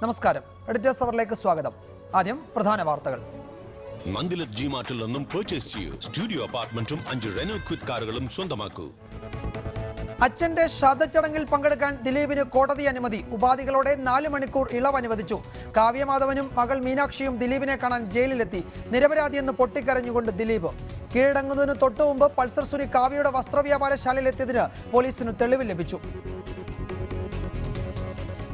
നമസ്കാരം. എഡിറ്റേഴ്സ് അവറിലേക്ക് സ്വാഗതം. ആദ്യം പ്രധാന വാർത്തകൾ. നന്ദിലത് ജി മാർട്ടിൽ നിന്നും പർച്ചേസ് ചെയ്യൂ. സ്റ്റുഡിയോ അപ്പാർട്ട്മെന്റും 5 റെനോ ക്വിക്ക് കാറുകളും സ്വന്തമാക്കൂ. അച്ഛന്റെ ശ്രാദ്ധച്ചടങ്ങിൽ പങ്കെടുക്കാൻ ദിലീപിന് കോടതി അനുമതി. ഉപാധികളോടെ 4 മണിക്കൂർ ഇളവ് അനുവദിച്ചു. കാവ്യമാധവനും മകൾ മീനാക്ഷിയും ദിലീപിനെ കാണാൻ ജയിലിലെത്തി. നിരപരാധിയെന്ന് പൊട്ടിക്കരഞ്ഞുകൊണ്ട് ദിലീപ്. കീഴടങ്ങുന്നതിന് തൊട്ടുമുമ്പ് പൾസർ സുനി കാവ്യയുടെ വസ്ത്രവ്യാപാരശാലയിലെത്തിയതിന് പോലീസിന് തെളിവ് ലഭിച്ചു.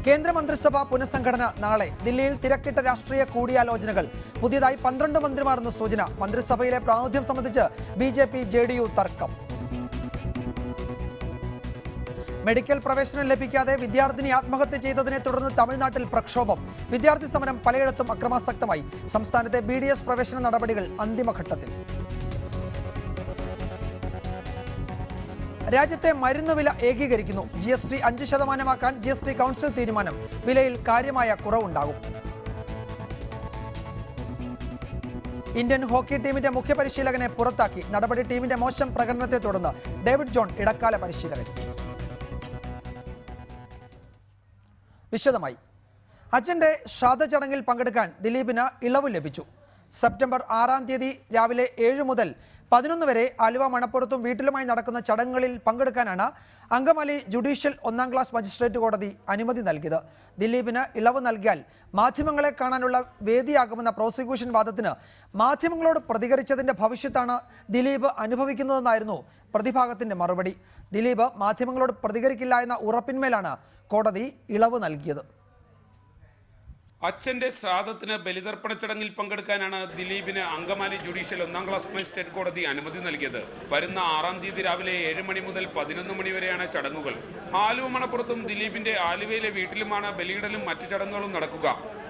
കേന്ദ്രമന്ത്രിസഭ പുനഃസംഘടന നാളെ. ദില്ലിയിൽ തിരക്കിട്ട രാഷ്ട്രീയ കൂടിയാലോചനകൾ. പുതിയതായി 12 മന്ത്രിമാരെന്ന് സൂചന. മന്ത്രിസഭയിലെ പ്രാതിനിധ്യം സംബന്ധിച്ച് BJP JDU തർക്കം. മെഡിക്കൽ പ്രവേശനം ലഭിക്കാതെ വിദ്യാർത്ഥിനി ആത്മഹത്യ ചെയ്തതിനെ തുടർന്ന് തമിഴ്നാട്ടിൽ പ്രക്ഷോഭം. വിദ്യാർത്ഥി സമരം പലയിടത്തും അക്രമാസക്തമായി. സംസ്ഥാനത്തെ BDS പ്രവേശന നടപടികൾ അന്തിമഘട്ടത്തിൽ. രാജ്യത്തെ മരുന്ന് വില ഏകീകരിക്കുന്നു. GST 5% GST കൗൺസിൽ തീരുമാനം. വിലയിൽ കാര്യമായ കുറവുണ്ടാകും. ഇന്ത്യൻ ഹോക്കി ടീമിന്റെ മുഖ്യ പരിശീലകനെ പുറത്താക്കി. നടപടി ടീമിന്റെ മോശം പ്രകടനത്തെ തുടർന്ന്. ഡേവിഡ് ജോൺ ഇടക്കാല പരിശീലകൻ. വിശദമായി. അച്ഛന്റെ ശ്രാദ്ധ ചടങ്ങിൽ പങ്കെടുക്കാൻ ദിലീപിന് ഇളവ് ലഭിച്ചു. സെപ്റ്റംബർ 6-ാം തീയതി രാവിലെ 7 മുതൽ 11 വരെ ആലുവ മണപ്പുറത്തും വീട്ടിലുമായി നടക്കുന്ന ചടങ്ങുകളിൽ പങ്കെടുക്കാനാണ് അങ്കമാലി ജുഡീഷ്യൽ 1-ാം ക്ലാസ് മജിസ്ട്രേറ്റ് കോടതി അനുമതി നൽകിയത്. ദിലീപിന് ഇളവ് നൽകിയാൽ മാധ്യമങ്ങളെ കാണാനുള്ള വേദിയാകുമെന്ന പ്രോസിക്യൂഷൻ വാദത്തിന് മാധ്യമങ്ങളോട് പ്രതികരിച്ചതിന്റെ ഭവിഷ്യത്താണ് ദിലീപ് അനുഭവിക്കുന്നതെന്നായിരുന്നു പ്രതിഭാഗത്തിന്റെ മറുപടി. ദിലീപ് മാധ്യമങ്ങളോട് പ്രതികരിക്കില്ല എന്ന ഉറപ്പിന്മേലാണ് കോടതി ഇളവ് നൽകിയത്. അച്ഛന്റെ ശ്രാദ്ധത്തിന് ബലിതർപ്പണ ചടങ്ങിൽ പങ്കെടുക്കാനാണ് ദിലീപിന് അങ്കമാലി ജുഡീഷ്യൽ 1-ാം ക്ലാസ് മജിസ്ട്രേറ്റ് കോടതി അനുമതി നൽകിയത്. വരുന്ന 6-ാം തീയതി രാവിലെ 7 മണി മുതൽ 11 മണി വരെയാണ് ചടങ്ങുകൾ. ആലുവ മണപ്പുറത്തും ദിലീപിന്റെ ആലുവയിലെ വീട്ടിലുമാണ് ബലിയിടലും മറ്റു ചടങ്ങുകളും നടക്കുക.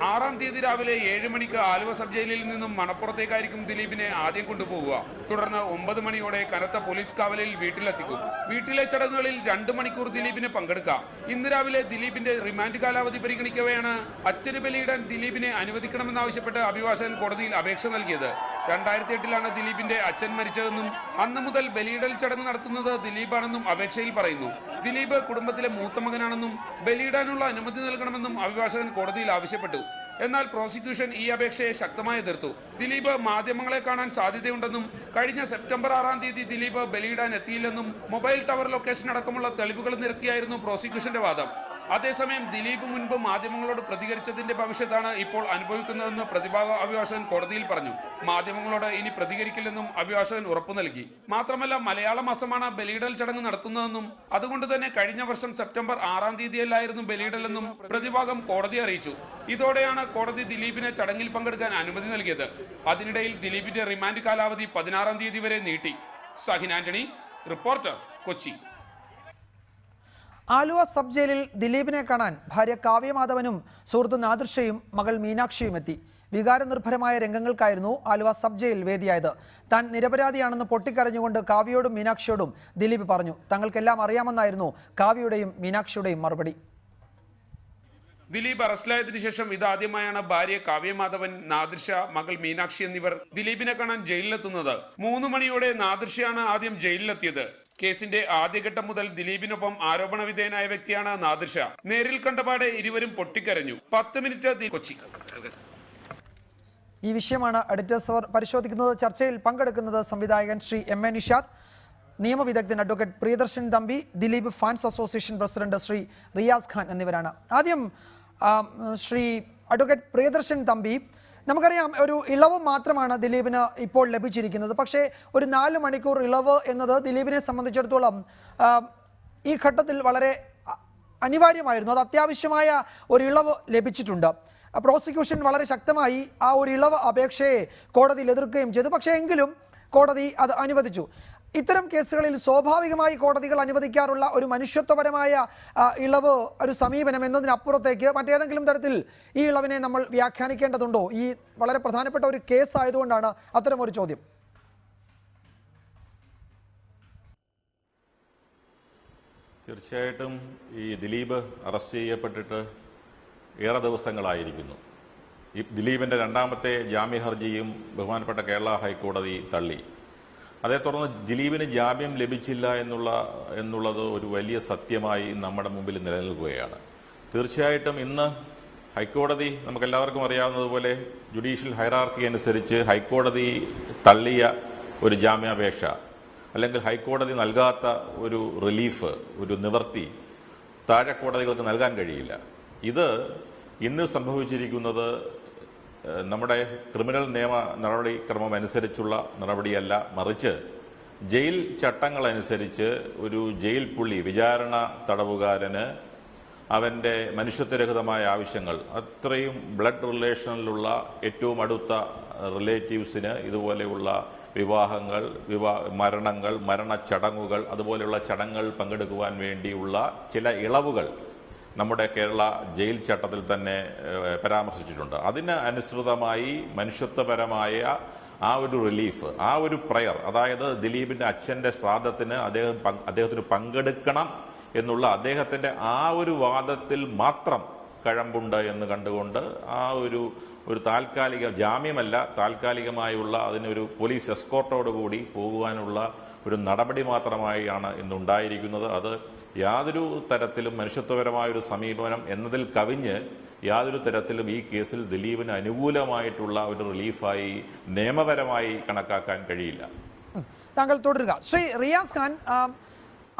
6-ാം തീയതി രാവിലെ 7 മണിക്ക് ആലുവ സബ് ജയിലിൽ നിന്നും മണപ്പുറത്തേക്കായിരിക്കും ദിലീപിനെ ആദ്യം കൊണ്ടുപോകുക. തുടർന്ന് 9 മണിയോടെ കനത്ത പോലീസ് കാവലിൽ വീട്ടിലെത്തിക്കും. വീട്ടിലെ ചടങ്ങുകളിൽ 2 മണിക്കൂർ ദിലീപിന് പങ്കെടുക്കാം. ഇന്ന് രാവിലെ ദിലീപിന്റെ റിമാൻഡ് കാലാവധി പരിഗണിക്കവെയാണ് അച്ഛന് ബലിയിടാൻ ദിലീപിനെ അനുവദിക്കണമെന്നാവശ്യപ്പെട്ട് അഭിഭാഷകൻ കോടതിയിൽ അപേക്ഷ നൽകിയത്. 2008-ലാണ് ദിലീപിന്റെ അച്ഛൻ മരിച്ചതെന്നും അന്ന് മുതൽ ബലിയിടൽ ചടങ്ങ് നടത്തുന്നത് ദിലീപാണെന്നും അപേക്ഷയിൽ പറയുന്നു. ദിലീപ് കുടുംബത്തിലെ മൂത്ത മകനാണെന്നും ബലിയിടാനുള്ള അനുമതി നൽകണമെന്നും അഭിഭാഷകൻ കോടതിയിൽ ആവശ്യപ്പെട്ടു. എന്നാൽ പ്രോസിക്യൂഷൻ ഈ അപേക്ഷയെ ശക്തമായി എതിർത്തു. ദിലീപ് മാധ്യമങ്ങളെ കാണാൻ സാധ്യതയുണ്ടെന്നും കഴിഞ്ഞ സെപ്റ്റംബർ 6-ാം തീയതി ദിലീപ് ബലിയിടാൻ എത്തിയില്ലെന്നും മൊബൈൽ ടവർ ലൊക്കേഷൻ അടക്കമുള്ള തെളിവുകൾ നിരത്തിയായിരുന്നു പ്രോസിക്യൂഷന്റെ വാദം. അതേസമയം ദിലീപ് മുൻപ് മാധ്യമങ്ങളോട് പ്രതികരിച്ചതിന്റെ ഭവിഷ്യത്താണ് ഇപ്പോൾ അനുഭവിക്കുന്നതെന്ന് പ്രതിഭാഗ അഭിഭാഷകൻ കോടതിയിൽ പറഞ്ഞു. മാധ്യമങ്ങളോട് ഇനി പ്രതികരിക്കില്ലെന്നും അഭിഭാഷകൻ ഉറപ്പു നൽകി. മാത്രമല്ല, മലയാള മാസമാണ് ബലിയിടൽ ചടങ്ങ് നടത്തുന്നതെന്നും അതുകൊണ്ട് തന്നെ കഴിഞ്ഞ വർഷം സെപ്റ്റംബർ 6-ാം തീയതിയല്ലായിരുന്നു ബലിയിടലെന്നും പ്രതിഭാഗം കോടതി അറിയിച്ചു. ഇതോടെയാണ് കോടതി ദിലീപിനെ ചടങ്ങിൽ പങ്കെടുക്കാൻ അനുമതി നൽകിയത്. അതിനിടയിൽ ദിലീപിന്റെ റിമാൻഡ് കാലാവധി 16-ാം തീയതി വരെ നീട്ടി. സഹിൻ ആന്റണി, റിപ്പോർട്ടർ, കൊച്ചി. ആലുവ സബ് ജയിലിൽ ദിലീപിനെ കാണാൻ ഭാര്യ കാവ്യമാധവനും സുഹൃത്ത് നാദിർഷയും മകൾ മീനാക്ഷിയും എത്തി. വികാരനിർഭരമായ രംഗങ്ങൾക്കായിരുന്നു ആലുവ സബ് ജയിൽ വേദിയായത്. താൻ നിരപരാധിയാണെന്ന് പൊട്ടിക്കരഞ്ഞുകൊണ്ട് കാവ്യയോടും മീനാക്ഷിയോടും ദിലീപ് പറഞ്ഞു. തങ്ങൾക്കെല്ലാം അറിയാമെന്നായിരുന്നു കാവ്യയുടെയും മീനാക്ഷിയുടെയും മറുപടി. ദിലീപ് അറസ്റ്റിലായതിനു ശേഷം ഇതാദ്യമായാണ് ഭാര്യ കാവ്യമാധവൻ, നാദിർഷ, മകൾ മീനാക്ഷി എന്നിവർ ദിലീപിനെ കാണാൻ ജയിലിലെത്തുന്നത്. 3 മണിയോടെ നാദിർഷയാണ് ആദ്യം ജയിലിലെത്തിയത്. കേസിന്റെ ആദ്യഘട്ടം മുതൽ ദിലീപിനൊപ്പം ആരോപണ വിധേയനായ വ്യക്തിയാണ് നാദിർഷ. നേരിൽ കണ്ടപാടെ ഇരുവരും പൊട്ടിക്കരഞ്ഞു. 10 മിനിറ്റ്. കൊച്ചി. ഈ വിഷയമാണ് എഡിറ്റേഴ്സ് അവർ പരിശോധിക്കുന്നത്. ചർച്ചയിൽ പങ്കെടുക്കുന്നത് സംവിധായകൻ ശ്രീ MA നിഷാദ്, നിയമവിദഗ്ധൻ advocate Priyadarshan Thampi, Dileep fans association president Shri Riyas Khan എന്നിവരാണ്. ആദ്യം ശ്രീ അഡ്വക്കേറ്റ് പ്രിയദർശൻ തമ്പി, നമുക്കറിയാം ഒരു ഇളവ് മാത്രമാണ് ദിലീപിന് ഇപ്പോൾ ലഭിച്ചിരിക്കുന്നത്. പക്ഷേ ഒരു 4 മണിക്കൂർ ഇളവ് എന്നത് ദിലീപിനെ സംബന്ധിച്ചിടത്തോളം ഈ ഘട്ടത്തിൽ വളരെ അനിവാര്യമായിരുന്നു. അത് അത്യാവശ്യമായ ഒരു ഇളവ് ലഭിച്ചിട്ടുണ്ട്. പ്രോസിക്യൂഷൻ വളരെ ശക്തമായി ആ ഒരു ഇളവ് അപേക്ഷയെ കോടതിയിൽ എതിർക്കുകയും ചെയ്തു. പക്ഷേ എങ്കിലും കോടതി അത് അനുവദിച്ചു. ഇത്തരം കേസുകളിൽ സ്വാഭാവികമായി കോടതികൾ അനുവദിക്കാറുള്ള ഒരു മനുഷ്യത്വപരമായ ഇളവ്, ഒരു സമീപനം എന്നതിനപ്പുറത്തേക്ക് മറ്റേതെങ്കിലും തരത്തിൽ ഈ ഇളവിനെ നമ്മൾ വ്യാഖ്യാനിക്കേണ്ടതുണ്ടോ? ഈ വളരെ പ്രധാനപ്പെട്ട ഒരു കേസ് ആയതുകൊണ്ടാണ് അത്തരമൊരു ചോദ്യം. തീർച്ചയായിട്ടും ഈ ദിലീപ് അറസ്റ്റ് ചെയ്യപ്പെട്ടിട്ട് ഏറെ ദിവസങ്ങളായിരിക്കുന്നു. ഈ ദിലീപിൻ്റെ 2ാമത്തെ ജാമ്യ ഹർജിയും ബഹുമാനപ്പെട്ട കേരള ഹൈക്കോടതി തള്ളി. അതേ തുടർന്ന് ദിലീപിന് ജാമ്യം ലഭിച്ചില്ല എന്നുള്ളത് ഒരു വലിയ സത്യമായി നമ്മുടെ മുമ്പിൽ നിലനിൽക്കുകയാണ്. തീർച്ചയായിട്ടും ഇന്ന് ഹൈക്കോടതി നമുക്കെല്ലാവർക്കും അറിയാവുന്നതുപോലെ ജുഡീഷ്യൽ ഹൈറാർക്കി അനുസരിച്ച് ഹൈക്കോടതി തള്ളിയ ഒരു ജാമ്യാപേക്ഷ അല്ലെങ്കിൽ ഹൈക്കോടതി നൽകാത്ത ഒരു റിലീഫ്, ഒരു നിവർത്തി താഴെ കോടതികൾക്ക് നൽകാൻ കഴിയില്ല. ഇത് ഇന്ന് സംഭവിച്ചിരിക്കുന്നത് നമ്മുടെ ക്രിമിനൽ നിയമ നടപടിക്രമം അനുസരിച്ചുള്ള നടപടിയല്ല, മറിച്ച് ജയിൽ ചട്ടങ്ങളനുസരിച്ച് ഒരു ജയിൽ പുള്ളി, വിചാരണ തടവുകാരന് അവൻ്റെ മനുഷ്യത്വരഹിതമായ ആവശ്യങ്ങൾ, അത്രയും ബ്ലഡ് റിലേഷനിലുള്ള ഏറ്റവും അടുത്ത റിലേറ്റീവ്സിന് ഇതുപോലെയുള്ള വിവാഹങ്ങൾ, മരണങ്ങൾ, മരണച്ചടങ്ങുകൾ, അതുപോലെയുള്ള ചടങ്ങുകൾ പങ്കെടുക്കുവാൻ വേണ്ടിയുള്ള ചില ഇളവുകൾ നമ്മുടെ കേരള ജയിൽ ചട്ടത്തിൽ തന്നെ പരാമർശിച്ചിട്ടുണ്ട്. അതിന് അനുസൃതമായി മനുഷ്യത്വപരമായ ആ ഒരു റിലീഫ്, ആ ഒരു പ്രയർ, അതായത് ദിലീപിൻ്റെ അച്ഛൻ്റെ ശ്രാദ്ധത്തിന് അദ്ദേഹത്തിന് പങ്കെടുക്കണം എന്നുള്ള അദ്ദേഹത്തിൻ്റെ ആ ഒരു വാദത്തിൽ മാത്രം കഴമ്പുണ്ട് എന്ന് കണ്ടുകൊണ്ട് ആ ഒരു താൽക്കാലിക ജാമ്യമല്ല, താൽക്കാലികമായുള്ള അതിനൊരു പോലീസ് എസ്കോർട്ടോടുകൂടി പോകുവാനുള്ള ഒരു നടപടി മാത്രമായാണ് ഇന്നുണ്ടായിരിക്കുന്നത്. അത് യാതൊരു തരത്തിലും മനുഷ്യത്വപരമായൊരു സമീപനം എന്നതിൽ കവിഞ്ഞ് യാതൊരു തരത്തിലും ഈ കേസിൽ ദിലീപിന് അനുകൂലമായിട്ടുള്ള ഒരു റിലീഫായി നിയമപരമായി കണക്കാക്കാൻ കഴിയില്ല. താങ്കൾ തുടരുക. ശ്രീ റിയാസ് ഖാൻ,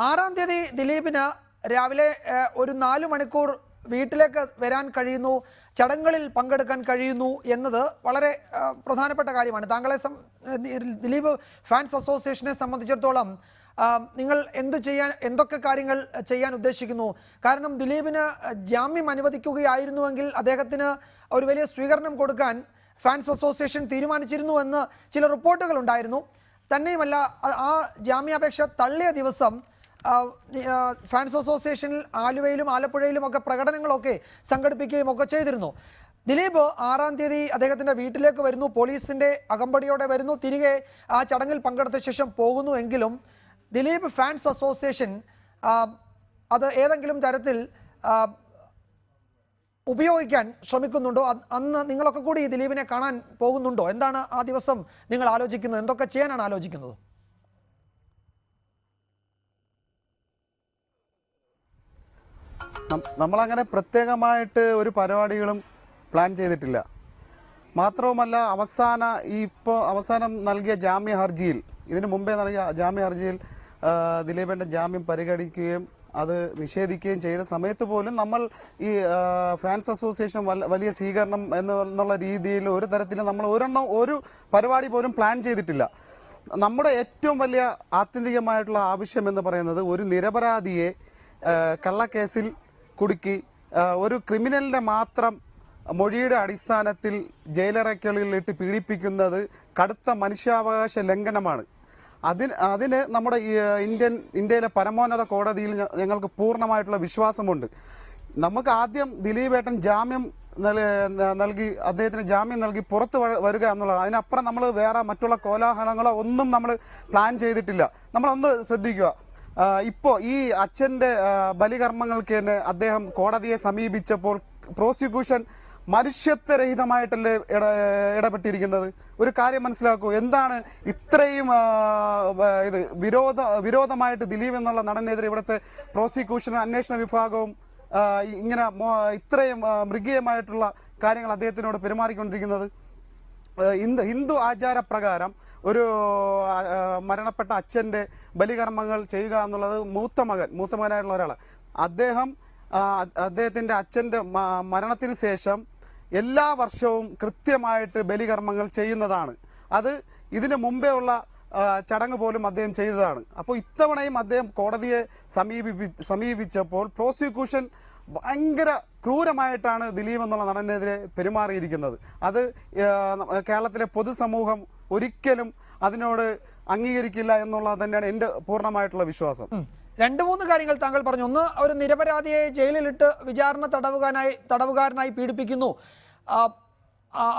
6-ാം തീയതി ദിലീപിന് രാവിലെ ഒരു 4 മണിക്കൂർ വീട്ടിലേക്ക് വരാൻ കഴിയുന്നു, ചടങ്ങുകളിൽ പങ്കെടുക്കാൻ കഴിയുന്നു എന്നത് വളരെ പ്രധാനപ്പെട്ട കാര്യമാണ്. താങ്കളെ ദിലീപ് ഫാൻസ് അസോസിയേഷനെ സംബന്ധിച്ചിടത്തോളം നിങ്ങൾ എന്തൊക്കെ കാര്യങ്ങൾ ചെയ്യാൻ ഉദ്ദേശിക്കുന്നു? കാരണം ദിലീപിന് ജാമ്യം അനുവദിക്കുകയായിരുന്നുവെങ്കിൽ അദ്ദേഹത്തിന് ഒരു വലിയ സ്വീകരണം കൊടുക്കാൻ ഫാൻസ് അസോസിയേഷൻ തീരുമാനിച്ചിരുന്നു എന്ന് ചില റിപ്പോർട്ടുകൾ ഉണ്ടായിരുന്നു. തന്നെയുമല്ല, ആ ജാമ്യാപേക്ഷ തള്ളിയ ദിവസം ഫാൻസ് അസോസിയേഷനിൽ ആലുവയിലും ആലപ്പുഴയിലും ഒക്കെ പ്രകടനങ്ങളൊക്കെ സംഘടിപ്പിക്കുകയും ഒക്കെ ചെയ്തിരുന്നു. ദിലീപ് 6-ാം തീയതി അദ്ദേഹത്തിൻ്റെ വീട്ടിലേക്ക് വരുന്നു, പോലീസിൻ്റെ അകമ്പടിയോടെ വരുന്നു, തിരികെ ആ ചടങ്ങിൽ പങ്കെടുത്ത ശേഷം പോകുന്നു. എങ്കിലും ദിലീപ് ഫാൻസ് അസോസിയേഷൻ അത് ഏതെങ്കിലും തരത്തിൽ ഉപയോഗിക്കാൻ ശ്രമിക്കുന്നുണ്ടോ? അന്ന് നിങ്ങളൊക്കെ കൂടി ദിലീപിനെ കാണാൻ പോകുന്നുണ്ടോ? എന്താണ് ആ ദിവസം നിങ്ങൾ ആലോചിക്കുന്നത്? എന്തൊക്കെ ചെയ്യാനാണ് ആലോചിക്കുന്നത്? നമ്മളങ്ങനെ പ്രത്യേകമായിട്ട് ഒരു പരിപാടികളും പ്ലാൻ ചെയ്തിട്ടില്ല. മാത്രവുമല്ല, അവസാനം നൽകിയ ജാമ്യ ഹർജിയിൽ, ഇതിനു മുമ്പേ നൽകിയ ജാമ്യ ഹർജിയിൽ ദിലീപിൻ്റെ ജാമ്യം പരിഗണിക്കുകയും അത് നിഷേധിക്കുകയും ചെയ്ത സമയത്ത് പോലും നമ്മൾ ഈ ഫാൻസ് അസോസിയേഷൻ വലിയ സ്വീകരണം എന്നുള്ള രീതിയിൽ ഒരു തരത്തിലും നമ്മൾ ഒരു പരിപാടി പോലും പ്ലാൻ ചെയ്തിട്ടില്ല. നമ്മുടെ ഏറ്റവും വലിയ ആത്യന്തികമായിട്ടുള്ള ആവശ്യം എന്ന് പറയുന്നത് ഒരു നിരപരാധിയെ കള്ളക്കേസിൽ കുടുക്കി ഒരു ക്രിമിനലിന്റെ മാത്രം മൊഴിയുടെ അടിസ്ഥാനത്തിൽ ജയിലറയ്ക്കുള്ളിലിട്ട് പീഡിപ്പിക്കുന്നത് കടുത്ത മനുഷ്യാവകാശ ലംഘനമാണ്. അതിന് നമ്മുടെ ഇന്ത്യയിലെ പരമോന്നത കോടതിയിൽ ഞങ്ങൾക്ക് പൂർണ്ണമായിട്ടുള്ള വിശ്വാസമുണ്ട്. നമുക്ക് ആദ്യം ദിലീപേട്ടൻ ജാമ്യം നൽകി, അദ്ദേഹത്തിന് ജാമ്യം നൽകി പുറത്ത് വരിക എന്നുള്ളത്. അതിനപ്പുറം നമ്മൾ വേറെ മറ്റുള്ള കോലാഹലങ്ങളോ ഒന്നും നമ്മൾ പ്ലാൻ ചെയ്തിട്ടില്ല. നമ്മളൊന്ന് ശ്രദ്ധിക്കുക. ഇപ്പോൾ ഈ അച്ഛൻ്റെ ബലികർമ്മങ്ങൾക്ക് തന്നെ അദ്ദേഹം കോടതിയെ സമീപിച്ചപ്പോൾ പ്രോസിക്യൂഷൻ മനുഷ്യത്വരഹിതമായിട്ടല്ലേ ഇടപെട്ടിരിക്കുന്നത്? ഒരു കാര്യം മനസ്സിലാക്കൂ. എന്താണ് ഇത്രയും വിരോധമായിട്ട് ദിലീപ് എന്നുള്ള നടനെതിരെ ഇവിടുത്തെ പ്രോസിക്യൂഷനും അന്വേഷണ വിഭാഗവും ഇങ്ങനെ ഇത്രയും മൃഗീയമായിട്ടുള്ള കാര്യങ്ങൾ അദ്ദേഹത്തിനോട് പെരുമാറിക്കൊണ്ടിരിക്കുന്നത്? ഹിന്ദു ആചാരപ്രകാരം ഒരു മരണപ്പെട്ട അച്ഛൻ്റെ ബലികർമ്മങ്ങൾ ചെയ്യുക എന്നുള്ളത് മൂത്തമകനായിട്ടുള്ള ഒരാൾ, അദ്ദേഹത്തിൻ്റെ അച്ഛൻ്റെ മരണത്തിന് ശേഷം എല്ലാ വർഷവും കൃത്യമായിട്ട് ബലികർമ്മങ്ങൾ ചെയ്യുന്നതാണ്. അത് ഇതിനു മുമ്പേ ഉള്ള ചടങ്ങ് പോലും അദ്ദേഹം ചെയ്തതാണ്. അപ്പോൾ ഇത്തവണയും അദ്ദേഹം കോടതിയെ സമീപിച്ചപ്പോൾ പ്രോസിക്യൂഷൻ ഭയങ്കര ക്രൂരമായിട്ടാണ് ദിലീപ് എന്നുള്ള നടനെതിരെ പെരുമാറിയിരിക്കുന്നത്. അത് കേരളത്തിലെ പൊതുസമൂഹം ഒരിക്കലും അതിനോട് അംഗീകരിക്കില്ല എന്നുള്ളത് തന്നെയാണ് എൻ്റെ പൂർണ്ണമായിട്ടുള്ള വിശ്വാസം. 2-3 കാര്യങ്ങൾ താങ്കൾ പറഞ്ഞു. ഒന്ന്, ഒരു നിരപരാധിയെ ജയിലിലിട്ട് വിചാരണ തടവുകാരനായി പീഡിപ്പിക്കുന്നു,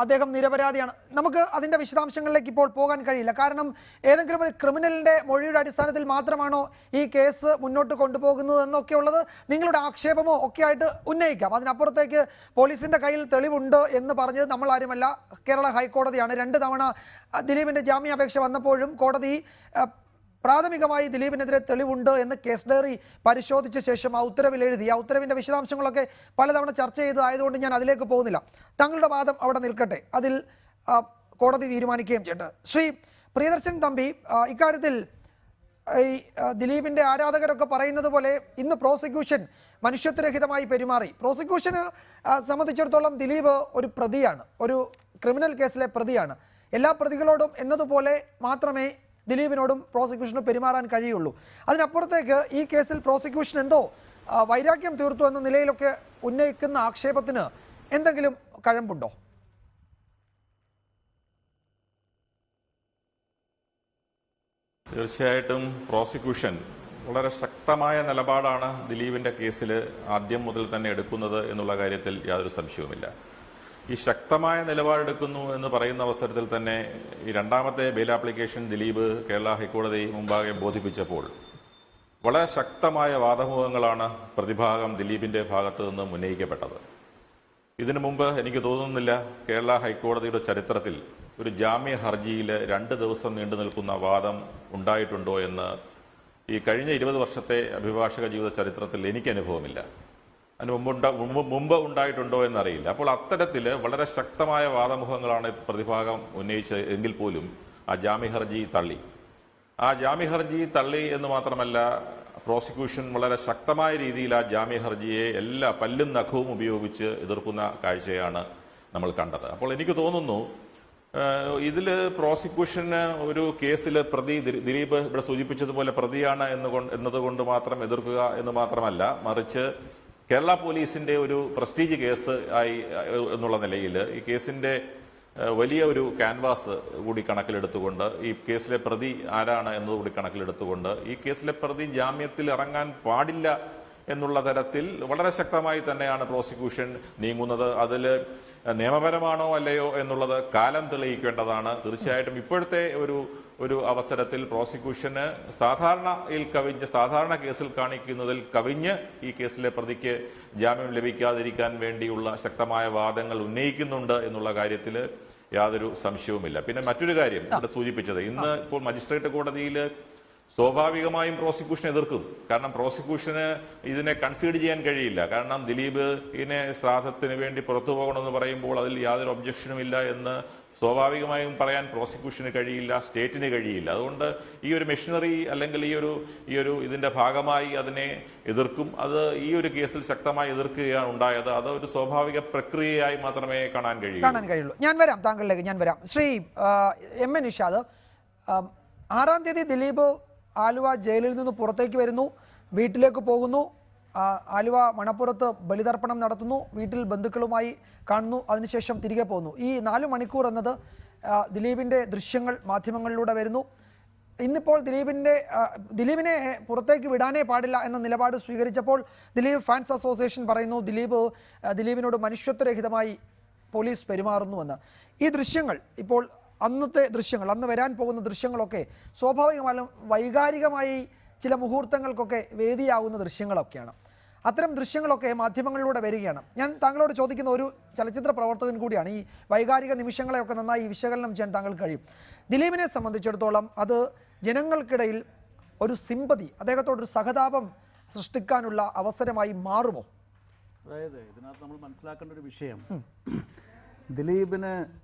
അദ്ദേഹം നിരപരാധിയാണ്. നമുക്ക് അതിൻ്റെ വിശദാംശങ്ങളിലേക്ക് ഇപ്പോൾ പോകാൻ കഴിയില്ല. കാരണം ഏതെങ്കിലും ഒരു ക്രിമിനലിൻ്റെ മൊഴിയുടെ അടിസ്ഥാനത്തിൽ മാത്രമാണോ ഈ കേസ് മുന്നോട്ട് കൊണ്ടുപോകുന്നത് എന്നൊക്കെയുള്ളത് നിങ്ങളുടെ ആക്ഷേപമോ ഒക്കെ ആയിട്ട് ഉന്നയിക്കാം. അതിനപ്പുറത്തേക്ക് പോലീസിൻ്റെ കയ്യിൽ തെളിവുണ്ട് എന്ന് പറഞ്ഞത് നമ്മൾ ആരുമല്ല, കേരള ഹൈക്കോടതിയാണ്. 2 തവണ ദിലീപിൻ്റെ ജാമ്യാപേക്ഷ വന്നപ്പോഴും കോടതി പ്രാഥമികമായി ദിലീപിനെതിരെ തെളിവുണ്ട് എന്ന് കേസ് ഡയറി പരിശോധിച്ച ശേഷം ആ ഉത്തരവിൽ എഴുതി. ആ ഉത്തരവിൻ്റെ വിശദാംശങ്ങളൊക്കെ പലതവണ ചർച്ച ചെയ്തതായതുകൊണ്ട് ഞാൻ അതിലേക്ക് പോകുന്നില്ല. താങ്കളുടെ വാദം അവിടെ നിൽക്കട്ടെ, അതിൽ കോടതി തീരുമാനിക്കുകയും ചെയ്യട്ടെ. ശ്രീ പ്രിയദർശൻ തമ്പി, ഇക്കാര്യത്തിൽ ഈ ദിലീപിൻ്റെ ആരാധകരൊക്കെ പറയുന്നത് പോലെ ഇന്ന് പ്രോസിക്യൂഷൻ മനുഷ്യത്വരഹിതമായി പെരുമാറി. പ്രോസിക്യൂഷന് സംബന്ധിച്ചിടത്തോളം ദിലീപ് ഒരു പ്രതിയാണ്, ഒരു ക്രിമിനൽ കേസിലെ പ്രതിയാണ്. എല്ലാ പ്രതികളോടും എന്നതുപോലെ മാത്രമേ ദിലീപിനോടും പ്രോസിക്യൂഷന് പെരുമാറാൻ കഴിയുള്ളൂ. അതിനപ്പുറത്തേക്ക് ഈ കേസിൽ പ്രോസിക്യൂഷൻ എന്തോ വൈരാഗ്യം തീർത്തു എന്ന നിലയിലൊക്കെ ഉന്നയിക്കുന്ന ആക്ഷേപത്തിന് എന്തെങ്കിലും കഴമ്പുണ്ടോ? തീർച്ചയായിട്ടും പ്രോസിക്യൂഷൻ വളരെ ശക്തമായ നിലപാടാണ് ദിലീപിൻ്റെ കേസിൽ ആദ്യം മുതൽ തന്നെ എടുക്കുന്നത് എന്നുള്ള കാര്യത്തിൽ യാതൊരു സംശയവുമില്ല. ഈ ശക്തമായ നിലപാടെടുക്കുന്നു എന്ന് പറയുന്ന അവസരത്തിൽ തന്നെ ഈ രണ്ടാമത്തെ ബെയിൽ ആപ്ലിക്കേഷൻ ദിലീപ് കേരള ഹൈക്കോടതി മുമ്പാകെ ബോധിപ്പിച്ചപ്പോൾ വളരെ ശക്തമായ വാദമുഖങ്ങളാണ് പ്രതിഭാഗം ദിലീപിൻ്റെ ഭാഗത്തു നിന്ന് ഉന്നയിക്കപ്പെട്ടത്. ഇതിനു മുമ്പ് എനിക്ക് തോന്നുന്നില്ല കേരള ഹൈക്കോടതിയുടെ ചരിത്രത്തിൽ ഒരു ജാമ്യ ഹർജിയിൽ 2 ദിവസം നീണ്ടു നിൽക്കുന്ന വാദം ഉണ്ടായിട്ടുണ്ടോ എന്ന് ഈ കഴിഞ്ഞ 20 വർഷത്തെ അഭിഭാഷക ജീവിത ചരിത്രത്തിൽ എനിക്ക് അനുഭവമില്ല. അതിന് മുമ്പ് ഉണ്ടായിട്ടുണ്ടോ എന്നറിയില്ല. അപ്പോൾ അത്തരത്തിൽ വളരെ ശക്തമായ വാദമുഖങ്ങളാണ് പ്രതിഭാഗം ഉന്നയിച്ചത് എങ്കിൽ പോലും ആ ജാമ്യ ഹർജി തള്ളി. ആ ജാമ്യ ഹർജി തള്ളി എന്ന് മാത്രമല്ല, പ്രോസിക്യൂഷൻ വളരെ ശക്തമായ രീതിയിൽ ആ ജാമ്യ ഹർജിയെ എല്ലാ പല്ലും നഖവും ഉപയോഗിച്ച് എതിർക്കുന്ന കാഴ്ചയാണ് നമ്മൾ കണ്ടത്. അപ്പോൾ എനിക്ക് തോന്നുന്നു ഇതിൽ പ്രോസിക്യൂഷന് ഒരു കേസിൽ പ്രതി ദിലീപ് ഇവിടെ സൂചിപ്പിച്ചതുപോലെ പ്രതിയാണ് എന്നതുകൊണ്ട് മാത്രം എതിർക്കുക എന്ന് മാത്രമല്ല, മറിച്ച് കേരള പോലീസിന്റെ ഒരു പ്രസ്റ്റീജ് കേസ് ആയി എന്നുള്ള നിലയിൽ ഈ കേസിന്റെ വലിയ ഒരു ക്യാൻവാസ് കൂടി കണക്കിലെടുത്തുകൊണ്ട്, ഈ കേസിലെ പ്രതി ആരാണ് എന്നതുകൂടി കണക്കിലെടുത്തുകൊണ്ട് ഈ കേസിലെ പ്രതി ജാമ്യത്തിൽ ഇറങ്ങാൻ പാടില്ല എന്നുള്ള തരത്തിൽ വളരെ ശക്തമായി തന്നെയാണ് പ്രോസിക്യൂഷൻ നീങ്ങുന്നത്. അതിൽ നിയമപരമാണോ അല്ലയോ എന്നുള്ളത് കാലം തെളിയിക്കേണ്ടതാണ്. തീർച്ചയായിട്ടും ഇപ്പോഴത്തെ ഒരു അവസരത്തിൽ പ്രോസിക്യൂഷന് സാധാരണ കേസിൽ കാണിക്കുന്നതിൽ കവിഞ്ഞ് ഈ കേസിലെ പ്രതിക്ക് ജാമ്യം ലഭിക്കാതിരിക്കാൻ വേണ്ടിയുള്ള ശക്തമായ വാദങ്ങൾ ഉന്നയിക്കുന്നുണ്ട് എന്നുള്ള കാര്യത്തിൽ യാതൊരു സംശയവുമില്ല. പിന്നെ മറ്റൊരു കാര്യം ഇവിടെ സൂചിപ്പിച്ചത്, ഇന്ന് ഇപ്പോൾ മജിസ്ട്രേറ്റ് കോടതിയിൽ സ്വാഭാവികമായും പ്രോസിക്യൂഷൻ എതിർക്കും. കാരണം പ്രോസിക്യൂഷന് ഇതിനെ കൺസീഡ് ചെയ്യാൻ കഴിയില്ല. കാരണം ദിലീപ് ഇതിനെ ശ്രാദ്ധത്തിന് വേണ്ടി പുറത്തു പോകണമെന്ന് പറയുമ്പോൾ അതിൽ യാതൊരു ഒബ്ജക്ഷനും ഇല്ല എന്ന് സ്വാഭാവികമായും പറയാൻ പ്രോസിക്യൂഷന് കഴിയില്ല, സ്റ്റേറ്റിന് കഴിയില്ല. അതുകൊണ്ട് ഈ ഒരു മെഷീനറി അല്ലെങ്കിൽ ഈ ഒരു ഇതിന്റെ ഭാഗമായി അതിനെ എതിർക്കും. അത് ഈ ഒരു കേസിൽ ശക്തമായി എതിർക്കുകയാണ് ഉണ്ടായത്. അത് ഒരു സ്വാഭാവിക പ്രക്രിയയായി മാത്രമേ കാണാൻ കഴിയൂ. ഞാൻ വരാം, താങ്കളിലേക്ക് ഞാൻ വരാം. ശ്രീ എം എ നിഷാദ്, 6-ാം തീയതി ദിലീപ് ആലുവ ജയിലിൽ നിന്ന് പുറത്തേക്ക് വരുന്നു, വീട്ടിലേക്ക് പോകുന്നു. ആലുവ മണപ്പുറത്ത് ബലിതർപ്പണം നടത്തുന്നു, വീട്ടിൽ ബന്ധുക്കളുമായി കാണുന്നു, അതിനുശേഷം തിരികെ പോകുന്നു. ഈ 4 മണിക്കൂർ എന്നത് ദിലീപിൻ്റെ ദൃശ്യങ്ങൾ മാധ്യമങ്ങളിലൂടെ വരുന്നു. ഇന്നിപ്പോൾ ദിലീപിനെ പുറത്തേക്ക് വിടാനേ പാടില്ല എന്ന നിലപാട് സ്വീകരിച്ചപ്പോൾ ദിലീപ് ഫാൻസ് അസോസിയേഷൻ പറയുന്നു ദിലീപിനോട് മനുഷ്യത്വരഹിതമായി പോലീസ് പെരുമാറുന്നുവെന്ന്. ഈ ദൃശ്യങ്ങൾ ഇപ്പോൾ അന്നത്തെ ദൃശ്യങ്ങൾ, അന്ന് വരാൻ പോകുന്ന ദൃശ്യങ്ങളൊക്കെ സ്വാഭാവികമായും വൈകാരികമായി ചില മുഹൂർത്തങ്ങൾക്കൊക്കെ വേദിയാകുന്ന ദൃശ്യങ്ങളൊക്കെയാണ്. അത്തരം ദൃശ്യങ്ങളൊക്കെ മാധ്യമങ്ങളിലൂടെ വരികയാണ്. ഞാൻ താങ്കളോട് ചോദിക്കുന്ന ഒരു ചലച്ചിത്ര പ്രവർത്തകൻ കൂടിയാണ്. ഈ വൈകാരിക നിമിഷങ്ങളെയൊക്കെ നന്നായി വിശകലനം ചെയ്യാൻ താങ്കൾക്ക് കഴിയും. ദിലീപിനെ സംബന്ധിച്ചിടത്തോളം അത് ജനങ്ങൾക്കിടയിൽ ഒരു സിമ്പതി, അദ്ദേഹത്തോടൊരു സഹതാപം സൃഷ്ടിക്കാനുള്ള അവസരമായി മാറുമോ? അതായത് ഇതിനകത്ത് നമ്മൾ മനസ്സിലാക്കേണ്ട ഒരു വിഷയം, ദിലീപിന്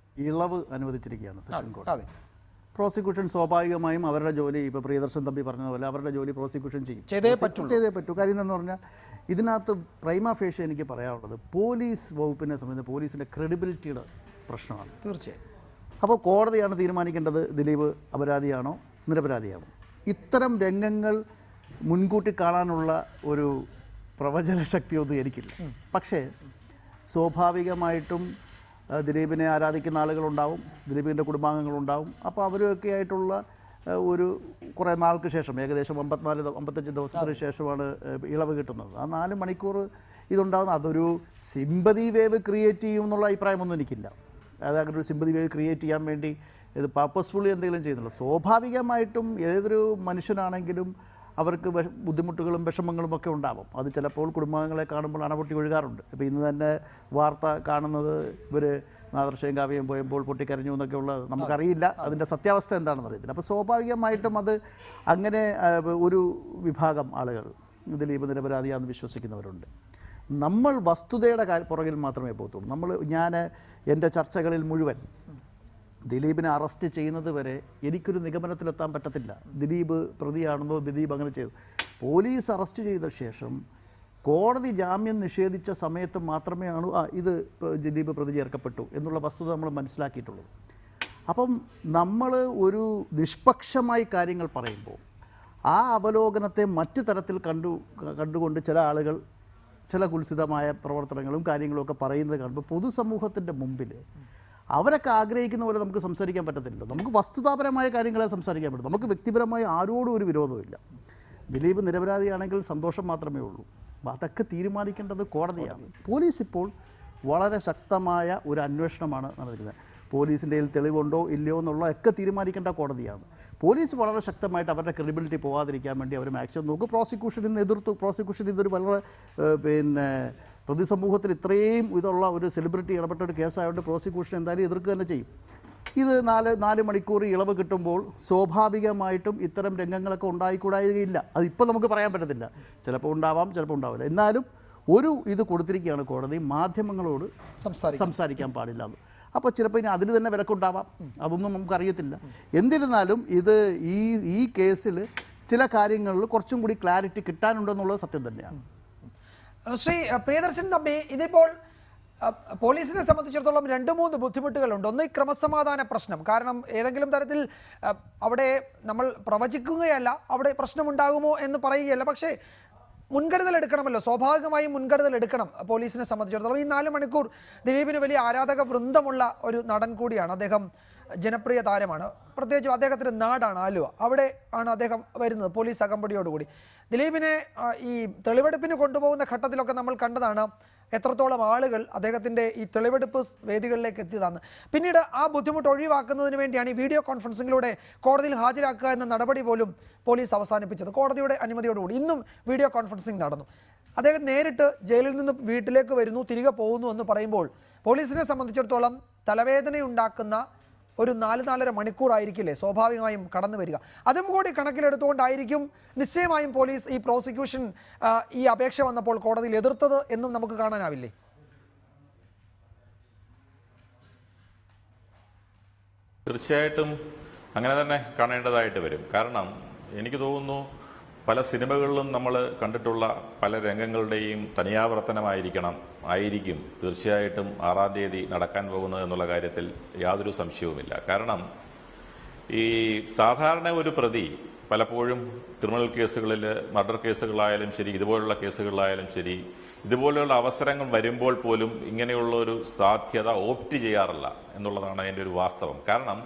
ഇളവ് അനുവദിച്ചിരിക്കുകയാണ് സെഷൻ കോടതി. പ്രോസിക്യൂഷൻ സ്വാഭാവികമായും അവരുടെ ജോലി, ഇപ്പോൾ പ്രിയദർശൻ തമ്പി പറഞ്ഞതുപോലെ അവരുടെ ജോലി പ്രോസിക്യൂഷൻ ചെയ്തേ പറ്റൂ. കാര്യം എന്ന് പറഞ്ഞാൽ ഇതിനകത്ത് പ്രൈമ ഫേഷ്യ എനിക്ക് പറയാനുള്ളത് പോലീസ് വകുപ്പിനെ സംബന്ധിച്ച് പോലീസിൻ്റെ ക്രെഡിബിലിറ്റിയുടെ പ്രശ്നമാണ്. തീർച്ചയായും. അപ്പോൾ കോടതിയാണ് തീരുമാനിക്കേണ്ടത് ദിലീപ് അപരാധിയാണോ നിരപരാധിയാണോ. ഇത്തരം രംഗങ്ങൾ മുൻകൂട്ടി കാണാനുള്ള ഒരു പ്രവചന ശക്തിയൊന്നും എനിക്കില്ല. പക്ഷേ സ്വാഭാവികമായിട്ടും ദിലീപിനെ ആരാധിക്കുന്ന ആളുകളുണ്ടാവും, ദിലീപിൻ്റെ കുടുംബാംഗങ്ങളുണ്ടാവും. അപ്പോൾ അവരൊക്കെ ആയിട്ടുള്ള ഒരു കുറേ നാൾക്ക് ശേഷം, ഏകദേശം 54-55 ദിവസത്തിന് ശേഷമാണ് ഇളവ് കിട്ടുന്നത്. ആ 4 മണിക്കൂർ ഇതുണ്ടാകുന്ന അതൊരു സിമ്പതി വേവ് ക്രിയേറ്റ് ചെയ്യും എന്നുള്ള അഭിപ്രായമൊന്നും എനിക്കില്ല. അതായത് അങ്ങനെ ഒരു സിമ്പതി വേവ് ക്രിയേറ്റ് ചെയ്യാൻ വേണ്ടി ഇത് പർപ്പസ്ഫുള്ളി എന്തെങ്കിലും ചെയ്യുന്നില്ല. സ്വാഭാവികമായിട്ടും ഏതൊരു മനുഷ്യനാണെങ്കിലും അവർക്ക് ബുദ്ധിമുട്ടുകളും വിഷമങ്ങളും ഒക്കെ ഉണ്ടാകും. അത് ചിലപ്പോൾ കുടുംബാംഗങ്ങളെ കാണുമ്പോൾ അണപൊട്ടി ഒഴുകാറുണ്ട്. ഇപ്പോൾ ഇന്ന് തന്നെ വാർത്ത കാണുന്നത് ഇവർ നാദർശയും കാവ്യം പോയപ്പോൾ പൊട്ടിക്കരഞ്ഞു എന്നൊക്കെ ഉള്ളത് നമുക്കറിയില്ല, അതിൻ്റെ സത്യാവസ്ഥ എന്താണെന്ന് അറിയത്തില്ല. അപ്പോൾ സ്വാഭാവികമായിട്ടും അത് അങ്ങനെ ഒരു വിഭാഗം ആളുകൾ ദിലീപ് നിരപരാധിയാണെന്ന് വിശ്വസിക്കുന്നവരുണ്ട്. നമ്മൾ വസ്തുതയുടെ പുറകിൽ മാത്രമേ പോകത്തുള്ളൂ. ഞാൻ എൻ്റെ ചർച്ചകളിൽ മുഴുവൻ ദിലീപിനെ അറസ്റ്റ് ചെയ്യുന്നത് വരെ എനിക്കൊരു നിഗമനത്തിലെത്താൻ പറ്റത്തില്ല. ദിലീപ് പ്രതിയാണെന്നോ ദിലീപ് അങ്ങനെ ചെയ്തു. പോലീസ് അറസ്റ്റ് ചെയ്ത ശേഷം കോടതി ജാമ്യം നിഷേധിച്ച സമയത്ത് മാത്രമേ ഇത് ദിലീപ് പ്രതി ചേർക്കപ്പെട്ടു എന്നുള്ള വസ്തുത നമ്മൾ മനസ്സിലാക്കിയിട്ടുള്ളത്. അപ്പം നമ്മൾ ഒരു നിഷ്പക്ഷമായി കാര്യങ്ങൾ പറയുമ്പോൾ ആ അവലോകനത്തെ മറ്റു തരത്തിൽ കണ്ടുകൊണ്ട് ചില ആളുകൾ ചില കുൽസിതമായ പ്രവർത്തനങ്ങളും കാര്യങ്ങളും ഒക്കെ പറയുന്നത് കാണുമ്പോൾ പൊതുസമൂഹത്തിൻ്റെ മുമ്പിൽ അവരൊക്കെ ആഗ്രഹിക്കുന്ന പോലെ നമുക്ക് സംസാരിക്കാൻ പറ്റത്തില്ലല്ലോ. നമുക്ക് വസ്തുതാപരമായ കാര്യങ്ങളെ സംസാരിക്കാൻ പറ്റും. നമുക്ക് വ്യക്തിപരമായി ആരോടും ഒരു വിരോധമില്ല. ദിലീപ് നിരപരാധിയാണെങ്കിൽ സന്തോഷം മാത്രമേ ഉള്ളൂ. അതൊക്കെ തീരുമാനിക്കേണ്ടത് കോടതിയാണ്. പോലീസ് ഇപ്പോൾ വളരെ ശക്തമായ ഒരു അന്വേഷണമാണ് നടക്കുന്നത്. പോലീസിൻ്റെ കയ്യിൽ തെളിവുണ്ടോ ഇല്ലയോ എന്നുള്ളതൊക്കെ തീരുമാനിക്കേണ്ട കോടതിയാണ്. പോലീസ് വളരെ ശക്തമായിട്ട് അവരുടെ ക്രെഡിബിലിറ്റി പോകാതിരിക്കാൻ വേണ്ടി അവർ മാക്സിമം നോക്കും. പ്രോസിക്യൂഷനിൽ എതിർത്തു. പ്രോസിക്യൂഷൻ ഇതൊരു വളരെ പൊതുസമൂഹത്തിൽ ഇത്രയും ഇതുള്ള ഒരു സെലിബ്രിറ്റി ഇടപെട്ട ഒരു കേസായതുകൊണ്ട് പ്രോസിക്യൂഷൻ എന്തായാലും എതിർക്കുക തന്നെ ചെയ്യും. ഇത് 4 മണിക്കൂർ ഇളവ് കിട്ടുമ്പോൾ സ്വാഭാവികമായിട്ടും ഇത്തരം രംഗങ്ങളൊക്കെ ഉണ്ടായിക്കൂടായികയില്ല. അതിപ്പോൾ നമുക്ക് പറയാൻ പറ്റത്തില്ല. ചിലപ്പോൾ ഉണ്ടാവാം, ചിലപ്പോൾ ഉണ്ടാവില്ല. എന്നാലും ഇത് കൊടുത്തിരിക്കുകയാണ് കോടതി, മാധ്യമങ്ങളോട് സംസാരിക്കാൻ പാടില്ല. അപ്പോൾ ചിലപ്പോൾ ഇനി അതിൽ തന്നെ വിലക്കുണ്ടാവാം, അതൊന്നും നമുക്കറിയത്തില്ല. എന്നിരുന്നാലും ഈ കേസിൽ ചില കാര്യങ്ങളിൽ കുറച്ചും കൂടി ക്ലാരിറ്റി കിട്ടാനുണ്ടെന്നുള്ളത് സത്യം തന്നെയാണ്. ശ്രീ പ്രിയദർശൻ തമ്പി, ഇതിപ്പോൾ പോലീസിനെ സംബന്ധിച്ചിടത്തോളം 2-3 ബുദ്ധിമുട്ടുകളുണ്ട്. ഒന്ന്, ഈ ക്രമസമാധാന പ്രശ്നം. കാരണം ഏതെങ്കിലും തരത്തിൽ അവിടെ നമ്മൾ പ്രവചിക്കുകയല്ല, അവിടെ പ്രശ്നമുണ്ടാകുമോ എന്ന് പറയുകയല്ല, പക്ഷേ മുൻകരുതൽ എടുക്കണമല്ലോ. സ്വാഭാവികമായും മുൻകരുതൽ എടുക്കണം പോലീസിനെ സംബന്ധിച്ചിടത്തോളം. ഈ 4 മണിക്കൂർ ദിലീപിന് വലിയ ആരാധക വൃന്ദമുള്ള ഒരു നടൻ കൂടിയാണ്. അദ്ദേഹം ജനപ്രിയ താരമാണ്. പ്രത്യേകിച്ചും അദ്ദേഹത്തിൻ്റെ നാടാണ് ആലുവ. അവിടെ ആണ് അദ്ദേഹം വരുന്നത് പോലീസ് അകമ്പടിയോടുകൂടി. ദിലീപിനെ ഈ തെളിവെടുപ്പിന് കൊണ്ടുപോകുന്ന ഘട്ടത്തിലൊക്കെ നമ്മൾ കണ്ടതാണ് എത്രത്തോളം ആളുകൾ അദ്ദേഹത്തിൻ്റെ ഈ തെളിവെടുപ്പ് വേദികളിലേക്ക് എത്തിയതാണ്. പിന്നീട് ആ ബുദ്ധിമുട്ട് ഒഴിവാക്കുന്നതിന് വേണ്ടിയാണ് ഈ വീഡിയോ കോൺഫറൻസിങ്ങിലൂടെ കോടതിയിൽ ഹാജരാക്കുക എന്ന നടപടി പോലും പോലീസ് അവസാനിപ്പിച്ചത്. കോടതിയുടെ അനുമതിയോടുകൂടി ഇന്നും വീഡിയോ കോൺഫറൻസിങ് നടന്നു. അദ്ദേഹം നേരിട്ട് ജയിലിൽ നിന്ന് വീട്ടിലേക്ക് വരുന്നു, തിരികെ പോകുന്നു എന്ന് പറയുമ്പോൾ പോലീസിനെ സംബന്ധിച്ചിടത്തോളം തലവേദനയുണ്ടാക്കുന്ന ഒരു 4-4.5 മണിക്കൂറായിരിക്കില്ലേ സ്വാഭാവികമായും കടന്നു വരിക. അതും കൂടി കണക്കിലെടുത്തുകൊണ്ടായിരിക്കും നിശ്ചയമായും പോലീസ് ഈ പ്രോസിക്യൂഷൻ ഈ അപേക്ഷ വന്നപ്പോൾ കോടതിയിൽ എതിർത്തത് എന്നും നമുക്ക് കാണാനാവില്ലേ? തീർച്ചയായിട്ടും അങ്ങനെ തന്നെ കാണേണ്ടതായിട്ട് വരും. കാരണം എനിക്ക് തോന്നുന്നു പല സിനിമകളിലും നമ്മൾ കണ്ടിട്ടുള്ള പല രംഗങ്ങളുടെയും തനിയാവർത്തനമായിരിക്കും തീർച്ചയായിട്ടും 6-ാം തീയതി നടക്കാൻ പോകുന്നത് എന്നുള്ള കാര്യത്തിൽ യാതൊരു സംശയവുമില്ല. കാരണം ഈ സാധാരണ ഒരു പ്രതി പലപ്പോഴും ക്രിമിനൽ കേസുകളിൽ, മർഡർ കേസുകളായാലും ശരി, ഇതുപോലുള്ള കേസുകളിലായാലും ശരി, ഇതുപോലെയുള്ള അവസരങ്ങൾ വരുമ്പോൾ പോലും ഇങ്ങനെയുള്ള ഒരു സാധ്യത ഓപ്റ്റ് ചെയ്യാറില്ല എന്നുള്ളതാണ് അതിൻ്റെ ഒരു വാസ്തവം. കാരണം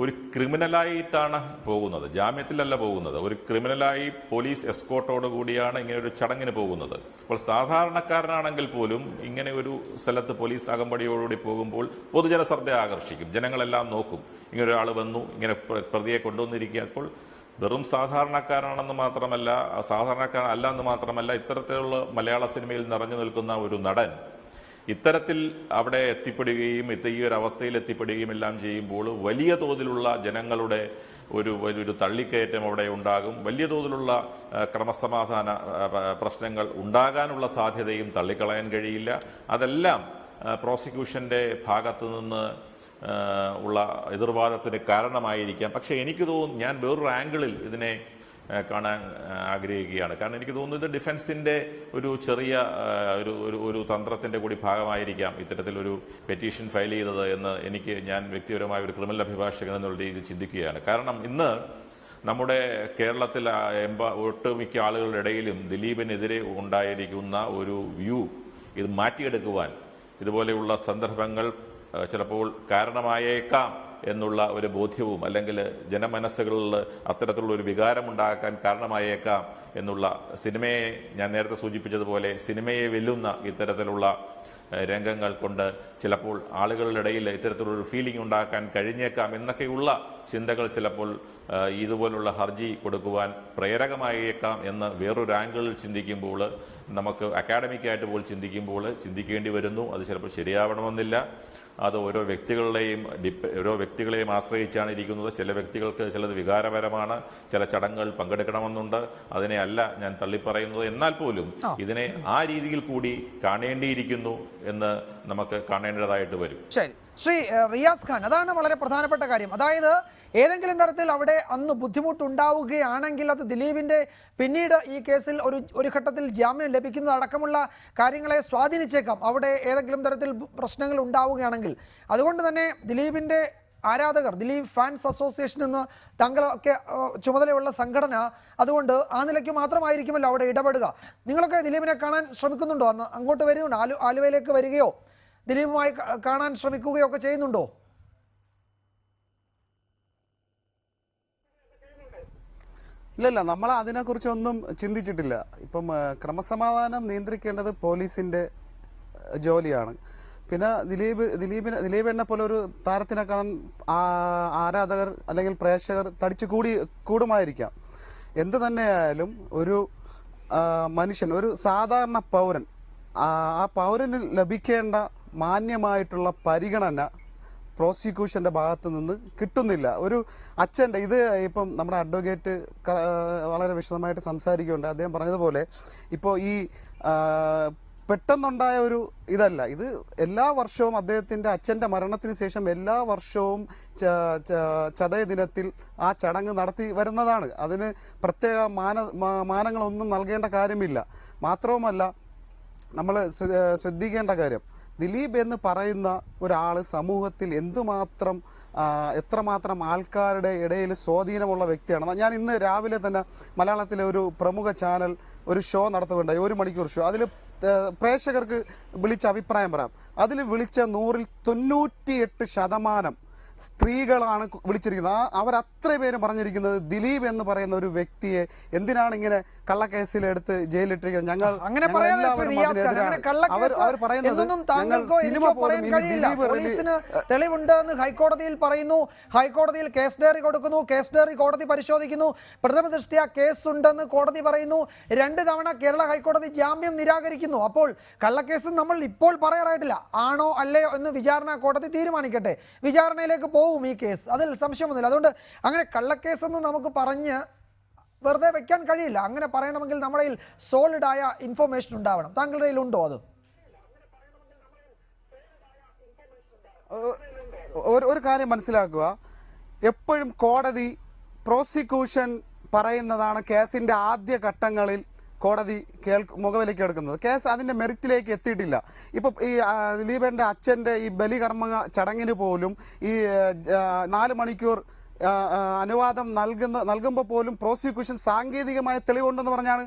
ഒരു ക്രിമിനലായിട്ടാണ് പോകുന്നത്, ജാമ്യത്തിലല്ല പോകുന്നത്. ഒരു ക്രിമിനലായി പോലീസ് എസ്കോർട്ടോട് കൂടിയാണ് ഇങ്ങനെ ഒരു ചടങ്ങിന് പോകുന്നത്. അപ്പോൾ സാധാരണക്കാരനാണെങ്കിൽ പോലും ഇങ്ങനെ ഒരു സ്ഥലത്ത് പോലീസ് അകമ്പടിയോടുകൂടി പോകുമ്പോൾ പൊതുജന ശ്രദ്ധ ആകർഷിക്കും, ജനങ്ങളെല്ലാം നോക്കും. ഇങ്ങനെ ഒരാൾ വന്നു, ഇങ്ങനെ പ്രതിയെ കൊണ്ടുവന്നിരിക്കുക. അപ്പോൾ വെറും സാധാരണക്കാരനാണെന്ന് മാത്രമല്ല, സാധാരണക്കാരനല്ല എന്ന് മാത്രമല്ല, ഇത്തരത്തിലുള്ള മലയാള സിനിമയിൽ നിറഞ്ഞു നിൽക്കുന്ന ഒരു നടൻ ഇത്തരത്തിൽ അവിടെ എത്തിപ്പെടുകയും ഈ ഒരു അവസ്ഥയിൽ എത്തിപ്പെടുകയും എല്ലാം ചെയ്യുമ്പോൾ വലിയ തോതിലുള്ള ജനങ്ങളുടെ ഒരു തള്ളിക്കയറ്റം അവിടെ ഉണ്ടാകും. വലിയ തോതിലുള്ള ക്രമസമാധാന പ്രശ്നങ്ങൾ ഉണ്ടാകാനുള്ള സാധ്യതയും തള്ളിക്കളയാൻ കഴിയില്ല. അതെല്ലാം പ്രോസിക്യൂഷന്റെ ഭാഗത്തു നിന്ന് ഉള്ള എതിർവാദത്തിന് കാരണമായിരിക്കാം. പക്ഷേ എനിക്ക് തോന്നുന്നു, ഞാൻ വേറൊരു ആംഗിളിൽ ഇതിനെ കാണാൻ ആഗ്രഹിക്കുകയാണ്. കാരണം എനിക്ക് തോന്നുന്നു ഇത് ഡിഫൻസിന്റെ ഒരു ചെറിയ ഒരു തന്ത്രത്തിന്റെ കൂടി ഭാഗമായിരിക്കാം ഇത്തരത്തിലൊരു പെറ്റീഷൻ ഫയൽ ചെയ്തത് എന്ന് ഞാൻ വ്യക്തിപരമായ ഒരു ക്രിമിനൽ അഭിഭാഷകൻ എന്നുള്ള രീതിയിൽ ചിന്തിക്കുകയാണ്. കാരണം ഇന്ന് നമ്മുടെ കേരളത്തിൽ ഒട്ടുമിക്ക ആളുകളുടെ ഇടയിലും ദിലീപിനെതിരെ ഉണ്ടായിരിക്കുന്ന ഒരു വ്യൂ ഇത് മാറ്റിയെടുക്കുവാൻ ഇതുപോലെയുള്ള സന്ദർഭങ്ങൾ ചിലപ്പോൾ കാരണമായേക്കാം എന്നുള്ള ഒരു ബോധ്യവും, അല്ലെങ്കിൽ ജനമനസ്സുകളിൽ അത്തരത്തിലുള്ള ഒരു വികാരമുണ്ടാക്കാൻ കാരണമായേക്കാം എന്നുള്ള, സിനിമയെ ഞാൻ നേരത്തെ സൂചിപ്പിച്ചതുപോലെ സിനിമയെ വെല്ലുന്ന ഇത്തരത്തിലുള്ള രംഗങ്ങൾ കൊണ്ട് ചിലപ്പോൾ ആളുകളുടെ ഇടയിൽ ഇത്തരത്തിലുള്ള ഫീലിംഗ് ഉണ്ടാക്കാൻ കഴിഞ്ഞേക്കാം എന്നൊക്കെയുള്ള ചിന്തകൾ ചിലപ്പോൾ ഇതുപോലുള്ള ഹർജി കൊടുക്കുവാൻ പ്രേരകമായേക്കാം എന്ന് വേറൊരു ആംഗിളിൽ ചിന്തിക്കുമ്പോൾ, നമുക്ക് അക്കാഡമിക്കായിട്ട് പോലും ചിന്തിക്കേണ്ടി വരുന്നു. അത് ചിലപ്പോൾ ശരിയാവണമെന്നില്ല. അത് ഓരോ വ്യക്തികളെയും ആശ്രയിച്ചാണ് ഇരിക്കുന്നത്. ചില വ്യക്തികൾക്ക് ചിലത് വികാരപരമാണ്, ചില ചടങ്ങുകൾ പങ്കെടുക്കണമെന്നുണ്ട്. അതിനെ അല്ല ഞാൻ തള്ളിപ്പറയുന്നത്. എന്നാൽ പോലും ഇതിനെ ആ രീതിയിൽ കൂടി കാണേണ്ടിയിരിക്കുന്നു എന്ന് നമുക്ക് കാണേണ്ടതായിട്ട് വരും. ശരി, ശ്രീ റിയാസ് ഖാൻ, അതാണ് വളരെ പ്രധാനപ്പെട്ട കാര്യം. അതായത് ഏതെങ്കിലും തരത്തിൽ അവിടെ അന്ന് ബുദ്ധിമുട്ടുണ്ടാവുകയാണെങ്കിൽ അത് ദിലീപിന്റെ പിന്നീട് ഈ കേസിൽ ഒരു ഘട്ടത്തിൽ ജാമ്യം ലഭിക്കുന്നത് അടക്കമുള്ള കാര്യങ്ങളെ സ്വാധീനിച്ചേക്കാം, അവിടെ ഏതെങ്കിലും തരത്തിൽ പ്രശ്നങ്ങൾ ഉണ്ടാവുകയാണെങ്കിൽ. അതുകൊണ്ട് തന്നെ ദിലീപിന്റെ ആരാധകർ, ദിലീപ് ഫാൻസ് അസോസിയേഷൻ എന്ന് താങ്കളൊക്കെ ചുമതലയുള്ള സംഘടന, അതുകൊണ്ട് ആ നിലയ്ക്ക് മാത്രമായിരിക്കുമല്ലോ അവിടെ ഇടപെടുക. നിങ്ങളൊക്കെ ദിലീപിനെ കാണാൻ ശ്രമിക്കുന്നുണ്ടോ? അന്ന് അങ്ങോട്ട് വരുന്നുണ്ടോ? ആലുവയിലേക്ക് വരികയോ ദിലീപുമായി കാണാൻ ശ്രമിക്കുകയോ ഒക്കെ ചെയ്യുന്നുണ്ടോ? ഇല്ല, നമ്മൾ അതിനെക്കുറിച്ചൊന്നും ചിന്തിച്ചിട്ടില്ല. ഇപ്പം ക്രമസമാധാനം നിയന്ത്രിക്കേണ്ടത് പോലീസിന്റെ ജോലിയാണ്. പിന്നെ ദിലീപിനെ പോലെ ഒരു താരത്തിനെ കാണാൻ ആരാധകർ അല്ലെങ്കിൽ പ്രേക്ഷകർ തടിച്ചു കൂടുമായിരിക്കാം. എന്തു തന്നെയായാലും ഒരു മനുഷ്യൻ, ഒരു സാധാരണ പൗരൻ, ആ പൗരന് ലഭിക്കേണ്ട മാന്യമായിട്ടുള്ള പരിഗണന പ്രോസിക്യൂഷന്റെ ഭാഗത്ത് നിന്ന് കിട്ടുന്നില്ല. ഒരു അച്ഛൻ്റെ ഇത് ഇപ്പം നമ്മുടെ അഡ്വക്കേറ്റ് വളരെ വിശദമായിട്ട് സംസാരിക്കുന്നുണ്ട്. അദ്ദേഹം പറഞ്ഞതുപോലെ ഇപ്പോൾ ഈ പെട്ടെന്നുണ്ടായ ഒരു ഇതല്ല ഇത്. എല്ലാ വർഷവും അദ്ദേഹത്തിൻ്റെ അച്ഛൻ്റെ മരണത്തിന് ശേഷം എല്ലാ വർഷവും ചതയ ദിനത്തിൽ ആ ചടങ്ങ് നടത്തി വരുന്നതാണ്. അതിന് പ്രത്യേക മാനങ്ങളൊന്നും നൽകേണ്ട കാര്യമില്ല. മാത്രവുമല്ല, നമ്മൾ ശ്രദ്ധിക്കേണ്ട കാര്യം, ദിലീപ് എന്ന് പറയുന്ന ഒരാൾ സമൂഹത്തിൽ എത്രമാത്രം ആൾക്കാരുടെ ഇടയിൽ സ്വാധീനമുള്ള വ്യക്തിയാണ്. ഞാൻ ഇന്ന് രാവിലെ തന്നെ മലയാളത്തിലെ ഒരു പ്രമുഖ ചാനൽ ഒരു ഷോ നടത്തുകയുണ്ടായി, 1 മണിക്കൂർ ഷോ. അതിൽ പ്രേക്ഷകർക്ക് വിളിച്ച അഭിപ്രായം പറയാം. അതിൽ വിളിച്ച 100-ൽ 98% സ്ത്രീകളാണ് വിളിച്ചിരിക്കുന്നത്. അവരത്ര പേര് പറഞ്ഞിരിക്കുന്നത് ദിലീപ് എന്ന് പറയുന്ന ഒരു വ്യക്തിയെ എന്തിനാണ് ഇങ്ങനെ കള്ളക്കേസിലെടുത്ത് ജയിലിട്ടിരിക്കുന്നത്. ഞങ്ങൾ തെളിവുണ്ട് എന്ന് ഹൈക്കോടതിയിൽ പറയുന്നു. ഹൈക്കോടതിയിൽ കേസ് ഡയറി കൊടുക്കുന്നു. കേസ് ഡയറി കോടതി പരിശോധിക്കുന്നു. പ്രഥമ ദൃഷ്ട്യാ കേസ് ഉണ്ടെന്ന് കോടതി പറയുന്നു. 2 തവണ കേരള ഹൈക്കോടതി ജാമ്യം നിരാകരിക്കുന്നു. അപ്പോൾ കള്ളക്കേസ് നമ്മൾ ഇപ്പോൾ പറയാറായിട്ടില്ല. ആണോ അല്ലയോ എന്ന് വിചാരണ കോടതി തീരുമാനിക്കട്ടെ. വിചാരണയിലേക്ക് പോകും ഈ കേസ്, അതിൽ സംശയമൊന്നുമില്ല. അതുകൊണ്ട് അങ്ങനെ കള്ളക്കേസെന്ന് നമുക്ക് പറഞ്ഞ് വെറുതെ വെക്കാൻ കഴിയില്ല. അങ്ങനെ പറയണമെങ്കിൽ നമ്മുടെ കയ്യിൽ സോളിഡായ ഇൻഫർമേഷൻ ഉണ്ടാവണം. താങ്കളുടെ കയ്യിൽ ഉണ്ടോ അത്? ഒരു കാര്യം മനസ്സിലാക്കുക, എപ്പോഴും കോടതി പ്രോസിക്യൂഷൻ പറയുന്നതാണ് കേസിന്റെ ആദ്യ ഘട്ടങ്ങളിൽ കോടതി മുഖവിലേക്ക് എടുക്കുന്നത്. കേസ് അതിന്റെ മെറിറ്റിലേക്ക് എത്തിയിട്ടില്ല. ഇപ്പം ഈ ദിലീപന്റെ അച്ഛന്റെ ഈ ബലികർമ്മ ചടങ്ങിന് പോലും ഈ 4 മണിക്കൂർ അനുവാദം നൽകുമ്പോൾ പോലും പ്രോസിക്യൂഷൻ സാങ്കേതികമായ തെളിവുണ്ടെന്ന്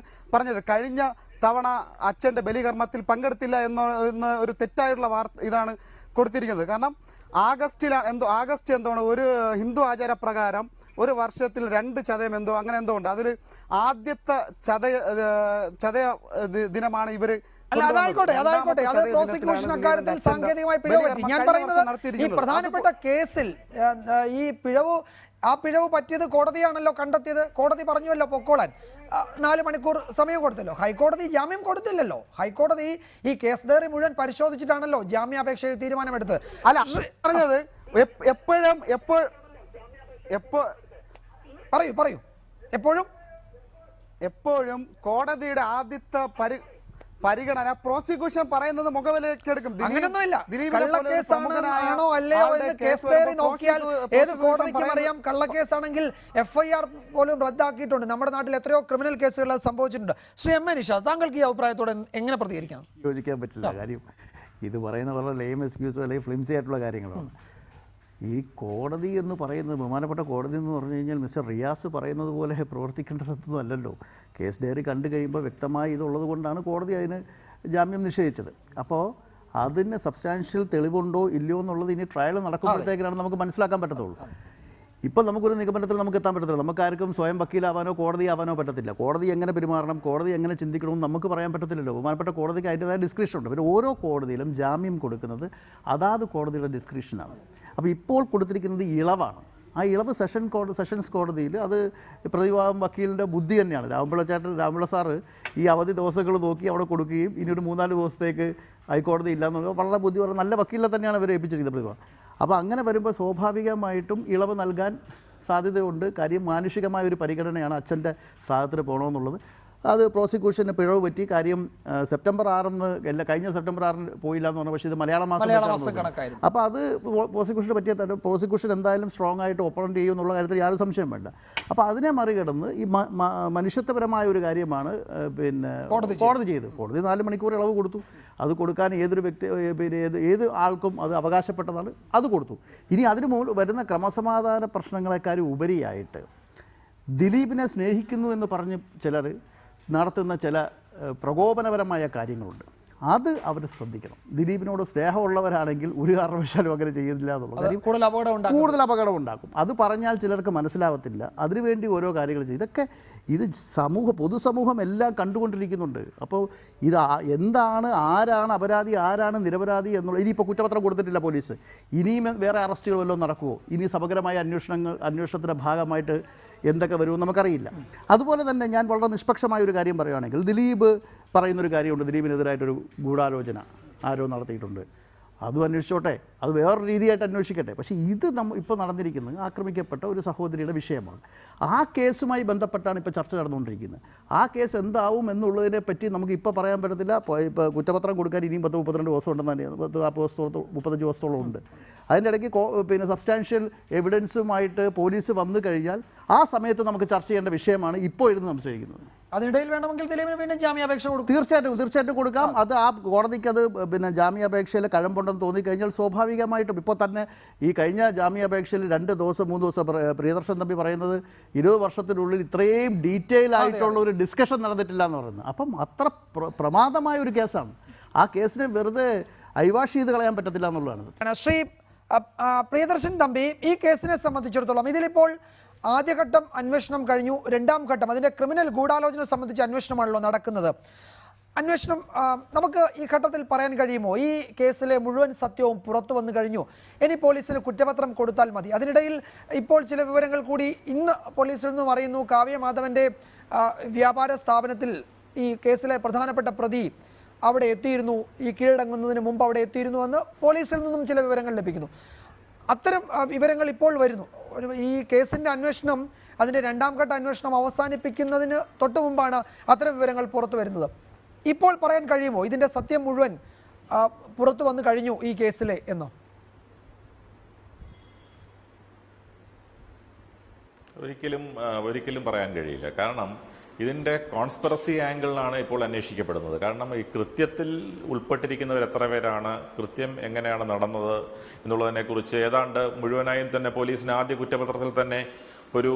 പറഞ്ഞത്. കഴിഞ്ഞ തവണ അച്ഛന്റെ ബലികർമ്മത്തിൽ പങ്കെടുത്തില്ല എന്ന ഒരു തെറ്റായിട്ടുള്ള ഇതാണ് കൊടുത്തിരിക്കുന്നത്. കാരണം ആഗസ്റ്റ് എന്താണ് ഒരു ഹിന്ദു ആചാരപ്രകാരം ഒരു വർഷത്തിൽ 2 ചതയം അങ്ങനെ എന്തോ ഉണ്ട്. അതിൽ ആദ്യത്തെ ചതയ ദിനമാണ് ഇവര്. അതായിക്കോട്ടെ, അത് പ്രോസിക്യൂഷൻ അക്കാര്യത്തിൽ സാങ്കേതികമായി പിഴവ് പറ്റി. ഞാൻ പറയുന്നത് ഈ പ്രധാനപ്പെട്ട കേസിൽ ആ പിഴവ് പറ്റിയത് കോടതിയാണല്ലോ കണ്ടെത്തിയത്. കോടതി പറഞ്ഞുവല്ലോ പൊക്കോളാൻ. 4 മണിക്കൂർ സമയം കൊടുത്തല്ലോ. ഹൈക്കോടതി ജാമ്യം കൊടുത്തില്ലല്ലോ. ഹൈക്കോടതി ഈ കേസ് ഡയറി മുഴുവൻ പരിശോധിച്ചിട്ടാണല്ലോ ജാമ്യാപേക്ഷയിൽ തീരുമാനമെടുത്തത്. അല്ല പറഞ്ഞത് പറയൂ എപ്പോഴും കോടതിയുടെ ആദ്യത്തെ പരിഗണന പ്രോസിക്യൂഷൻ പറയുന്നത് മുഖവിലേക്കെടുക്കും. അങ്ങനൊന്നുമില്ല. കള്ളക്കേസാണോ അല്ലയോ എന്ന് കേസ് ഡയറി നോക്കിയാൽ ഏത് കോടതിക്കും അറിയാം. കള്ളക്കേസാണെങ്കിൽ FIR പോലും റദ്ദാക്കിയിട്ടുണ്ട്. നമ്മുടെ നാട്ടിൽ എത്രയോ ക്രിമിനൽ കേസുകൾ സംഭവിച്ചിട്ടുണ്ട്. ശ്രീ എം എ നിഷാദ്, താങ്കൾക്ക് ഈ അഭിപ്രായത്തോടെ എങ്ങനെ പ്രതികരിക്കണം? യോജിക്കാൻ പറ്റില്ല. കാര്യം ഇത് പറയുന്ന വളരെ ലെയിം എക്സ്ക്യൂസോ അല്ലെങ്കിൽ ഫ്ലിംസി ആയിട്ടുള്ള കാര്യങ്ങളാണ്. ഈ കോടതി എന്ന് പറയുന്നത്, ബഹുമാനപ്പെട്ട കോടതി എന്ന് പറഞ്ഞു കഴിഞ്ഞാൽ മിസ്റ്റർ റിയാസ് പറയുന്നത് പോലെ പ്രവർത്തിക്കേണ്ടതൊന്നും അല്ലല്ലോ. കേസ് ഡയറി കണ്ടു കഴിയുമ്പോൾ വ്യക്തമായി ഇതുള്ളത് കൊണ്ടാണ് കോടതി അതിന് ജാമ്യം നിഷേധിച്ചത്. അപ്പോൾ അതിന് സബ്സ്റ്റാൻഷ്യൽ തെളിവുണ്ടോ ഇല്ലയോ എന്നുള്ളത് ഇനി ട്രയൽ നടക്കുമ്പോഴത്തേക്കാണ് നമുക്ക് മനസ്സിലാക്കാൻ പറ്റത്തുള്ളൂ. ഇപ്പോൾ നമുക്കൊരു നിഗമനത്തിൽ നമുക്ക് എത്താൻ പറ്റത്തില്ല. നമുക്കാർക്കും സ്വയം വക്കീലാവാനോ കോടതിയാവാനോ പറ്റത്തില്ല. കോടതി എങ്ങനെ പെരുമാറണം, കോടതി എങ്ങനെ ചിന്തിക്കണമെന്ന് നമുക്ക് പറയാൻ പറ്റത്തില്ലല്ലോ. ബഹുമാനപ്പെട്ട കോടതിക്ക് അതിൻ്റെതായ ഡിസ്ക്രിപ്ഷൻ ഉണ്ട്. പിന്നെ ഓരോ കോടതിയിലും ജാമ്യം കൊടുക്കുന്നത് അതാത് കോടതിയുടെ ഡിസ്ക്രിപ്ഷനാണ്. അപ്പോൾ ഇപ്പോൾ കൊടുത്തിരിക്കുന്നത് ഇളവാണ്. ആ ഇളവ് സെഷൻസ് കോടതിയിൽ അത് പ്രതിഭാഗം വക്കീലിൻ്റെ ബുദ്ധി തന്നെയാണ്. രാമപിള്ള സാറ് ഈ അവധി ദിവസങ്ങൾ നോക്കി അവിടെ കൊടുക്കുകയും ഇനി ഒരു 3-4 ദിവസത്തേക്ക് ഹൈക്കോടതി ഇല്ലയെന്ന് വളരെ ബുദ്ധി പറഞ്ഞ നല്ല വക്കീലിനെ തന്നെയാണ് ഇവരെ ഏൽപ്പിച്ചിരിക്കുന്നത് പ്രതിഭാഗം. അപ്പോൾ അങ്ങനെ വരുമ്പോൾ സ്വാഭാവികമായിട്ടും ഇളവ് നൽകാൻ സാധ്യതയുണ്ട്. കാര്യം മാനുഷികമായ ഒരു പരിഗണനയാണ് അച്ഛൻ്റെ ശ്രാദ്ധത്തിന് പോകണമെന്നുള്ളത്. അത് പ്രോസിക്യൂഷന് പിഴവ് പറ്റി. കാര്യം സെപ്റ്റംബർ 6 കഴിഞ്ഞ സെപ്റ്റംബർ 6 പോയില്ല എന്ന് പറഞ്ഞു. പക്ഷേ ഇത് മലയാള മാസം കണക്കായിരുന്നു. അപ്പോൾ അത് പ്രോസിക്യൂഷന് പറ്റിയ പ്രോസിക്യൂഷൻ എന്തായാലും സ്ട്രോങ് ആയിട്ട് ഒപ്പറൻറ്റ് ചെയ്യും എന്നുള്ള കാര്യത്തിൽ യാതൊരു സംശയം വേണ്ട. അപ്പോൾ അതിനെ മറികടന്ന് ഈ മനുഷ്യത്വപരമായ ഒരു കാര്യമാണ് പിന്നെ കോടതി ചെയ്തത്. കോടതി 4 മണിക്കൂർ ഇളവ് കൊടുത്തു. അത് കൊടുക്കാൻ ഏതൊരു വ്യക്തി പിന്നെ ഏത് ആൾക്കും അത് അവകാശപ്പെട്ടതാണ്, അത് കൊടുത്തു. ഇനി അതിന് മുകളിൽ വരുന്ന ക്രമസമാധാന പ്രശ്നങ്ങളെക്കാളും ഉപരിയായിട്ട് ദിലീപിനെ സ്നേഹിക്കുന്നു എന്ന് പറഞ്ഞ് ചിലർ നടത്തുന്ന ചില പ്രകോപനപരമായ കാര്യങ്ങളുണ്ട്. അത് അവർ ശ്രദ്ധിക്കണം. ദിലീപിനോട് സ്നേഹമുള്ളവരാണെങ്കിൽ ഒരു കാരണവശാലും അങ്ങനെ ചെയ്യുന്നില്ല എന്നുള്ളത് കാര്യം കൂടുതൽ അപകടം ഉണ്ടാക്കും. അത് പറഞ്ഞാൽ ചിലർക്ക് മനസ്സിലാവത്തില്ല. അതിനുവേണ്ടി ഓരോ കാര്യങ്ങൾ ചെയ്യും. ഇത് പൊതുസമൂഹം എല്ലാം കണ്ടുകൊണ്ടിരിക്കുന്നുണ്ട്. അപ്പോൾ ഇത് എന്താണ്, ആരാണ് അപരാധി, ആരാണ് നിരപരാധി എന്നുള്ള ഇനിയിപ്പോൾ കുറ്റപത്രം കൊടുത്തിട്ടില്ല പോലീസ്, ഇനിയും വേറെ അറസ്റ്റുകൾ വല്ലതും നടക്കുമോ, ഇനി സമഗ്രമായ അന്വേഷണത്തിൻ്റെ ഭാഗമായിട്ട് എന്തൊക്കെ വരുമെന്ന് നമുക്കറിയില്ല. അതുപോലെ തന്നെ ഞാൻ വളരെ നിഷ്പക്ഷമായ ഒരു കാര്യം പറയുകയാണെങ്കിൽ ദിലീപ് പറയുന്നൊരു കാര്യമുണ്ട്. ദിലീപിനെതിരായിട്ടൊരു ഗൂഢാലോചന ആരോ നടത്തിയിട്ടുണ്ട്. അതും അന്വേഷിച്ചോട്ടെ, അത് വേറൊരു രീതിയായിട്ട് അന്വേഷിക്കട്ടെ. പക്ഷേ ഇത് ഇപ്പോൾ നടന്നിരിക്കുന്നത് ആക്രമിക്കപ്പെട്ട ഒരു സഹോദരിയുടെ വിഷയമാണ്. ആ കേസുമായി ബന്ധപ്പെട്ടാണ് ഇപ്പോൾ ചർച്ച നടന്നുകൊണ്ടിരിക്കുന്നത്. ആ കേസ് എന്താവും എന്നുള്ളതിനെ പറ്റി നമുക്ക് ഇപ്പോൾ പറയാൻ പറ്റത്തില്ല. ഇപ്പോൾ കുറ്റപത്രം കൊടുക്കാൻ ഇനിയും 10-32 ദിവസം ഉണ്ടെന്ന് തന്നെയാണ്. 35 ദിവസത്തോളം ഉണ്ട്. അതിൻ്റെ ഇടയ്ക്ക് പിന്നെ സബ്സ്റ്റാൻഷ്യൽ എവിഡൻസുമായിട്ട് പോലീസ് വന്നു കഴിഞ്ഞാൽ ആ സമയത്ത് നമുക്ക് ചർച്ച ചെയ്യേണ്ട വിഷയമാണ് ഇപ്പോൾ ഇരുന്ന് സംശയിക്കുന്നത്. അതിനിടയിൽ വേണമെങ്കിൽ ദിലീപിന് പിന്നെ ജാമ്യാപേക്ഷ കൊടുക്കും. തീർച്ചയായിട്ടും കൊടുക്കാം. അത് ആ കോടതിക്ക് അത് പിന്നെ ജാമ്യാപേക്ഷയിൽ കഴമ്പുണ്ടെന്ന് തോന്നിക്കഴിഞ്ഞാൽ സ്വാഭാവികമായിട്ടും ഇപ്പോൾ തന്നെ ഈ കഴിഞ്ഞ ജാമ്യാപേക്ഷയിൽ 2 ദിവസം 3 ദിവസം പ്രിയദർശൻ തമ്പി പറയുന്നത് 20 വർഷത്തിനുള്ളിൽ ഇത്രയും ഡീറ്റെയിൽ ആയിട്ടുള്ള ഒരു ഡിസ്കഷൻ നടന്നിട്ടില്ല എന്ന് പറയുന്നത്. അപ്പം അത്ര പ്രമാദമായ ഒരു കേസാണ്. ആ കേസിനെ വെറുതെ അയവാഷ് ചെയ്ത് കളയാൻ പറ്റത്തില്ല എന്നുള്ളതാണ്. ശ്രീ പ്രിയദർശൻ തമ്പി, ഈ കേസിനെ സംബന്ധിച്ചിടത്തോളം ഇതിലിപ്പോൾ ആദ്യഘട്ടം അന്വേഷണം കഴിഞ്ഞു, 2ാം ഘട്ടം അതിൻ്റെ ക്രിമിനൽ ഗൂഢാലോചന സംബന്ധിച്ച അന്വേഷണമാണല്ലോ നടക്കുന്നത്. അന്വേഷണം നമുക്ക് ഈ ഘട്ടത്തിൽ പറയാൻ കഴിയുമോ ഈ കേസിലെ മുഴുവൻ സത്യവും പുറത്തു വന്നു കഴിഞ്ഞു, ഇനി പോലീസിന് കുറ്റപത്രം കൊടുത്താൽ മതി? അതിനിടയിൽ ഇപ്പോൾ ചില വിവരങ്ങൾ കൂടി ഇന്ന് പോലീസിൽ നിന്നും അറിയുന്നു. കാവ്യ മാധവൻ്റെ വ്യാപാര സ്ഥാപനത്തിൽ ഈ കേസിലെ പ്രധാനപ്പെട്ട പ്രതി അവിടെ എത്തിയിരുന്നു, ഈ കീഴടങ്ങുന്നതിന് മുമ്പ് അവിടെ എത്തിയിരുന്നു എന്ന് പോലീസിൽ നിന്നും ചില വിവരങ്ങൾ ലഭിക്കുന്നു. അത്തരം വിവരങ്ങൾ ഇപ്പോൾ വരുന്നു. ഈ കേസിൻ്റെ അന്വേഷണം, അതിൻ്റെ 2ാം ഘട്ട അന്വേഷണം അവസാനിപ്പിക്കുന്നതിന് തൊട്ട് മുമ്പാണ് അത്തരം വിവരങ്ങൾ പുറത്തു വരുന്നത്. ഇപ്പോൾ പറയാൻ കഴിയുമോ ഇതിൻ്റെ സത്യം മുഴുവൻ പുറത്തു വന്നു കഴിഞ്ഞു ഈ കേസിലെ എന്ന്? ഒരിക്കലും പറയാൻ കഴിയില്ല. കാരണം ഇതിൻ്റെ കോൺസ്പിറസി ആംഗിളിലാണ് ഇപ്പോൾ അന്വേഷിക്കപ്പെടുന്നത്. കാരണം ഈ കൃത്യത്തിൽ ഉൾപ്പെട്ടിരിക്കുന്നവർ എത്ര പേരാണ്, കൃത്യം എങ്ങനെയാണ് നടന്നത് എന്നുള്ളതിനെക്കുറിച്ച് ഏതാണ്ട് മുഴുവനായും തന്നെ പോലീസിന് ആദ്യ കുറ്റപത്രത്തിൽ തന്നെ ഒരു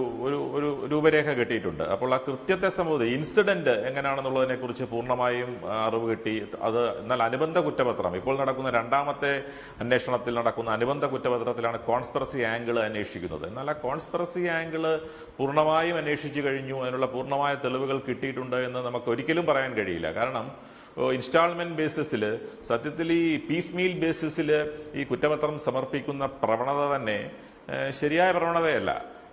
രൂപരേഖ കിട്ടിയിട്ടുണ്ട്. അപ്പോൾ ആ കൃത്യത്തെ സംബന്ധിച്ച് ഇൻസിഡന്റ് എങ്ങനെയാണെന്നുള്ളതിനെക്കുറിച്ച് പൂർണ്ണമായും അറിവ് കിട്ടി. അത് എന്നാൽ അനുബന്ധ കുറ്റപത്രം ഇപ്പോൾ നടക്കുന്ന 2ാമത്തെ അന്വേഷണത്തിൽ നടക്കുന്ന അനുബന്ധ കുറ്റപത്രത്തിലാണ് കോൺസ്പിറസി ആംഗിൾ അന്വേഷിക്കുന്നത്. എന്നാൽ ആ കോൺസ്പിറസി ആംഗിൾ പൂർണ്ണമായും അന്വേഷിച്ചു കഴിഞ്ഞു, അതിനുള്ള പൂർണ്ണമായ തെളിവുകൾ കിട്ടിയിട്ടുണ്ട് എന്ന് നമുക്ക് ഒരിക്കലും പറയാൻ കഴിയില്ല. കാരണം ഇൻസ്റ്റാൾമെന്റ് ബേസിസിൽ, സത്യത്തിൽ ഈ പീസ് മീൽ ബേസിസിൽ ഈ കുറ്റപത്രം സമർപ്പിക്കുന്ന പ്രവണത തന്നെ ശരിയായ പ്രവണതയല്ല.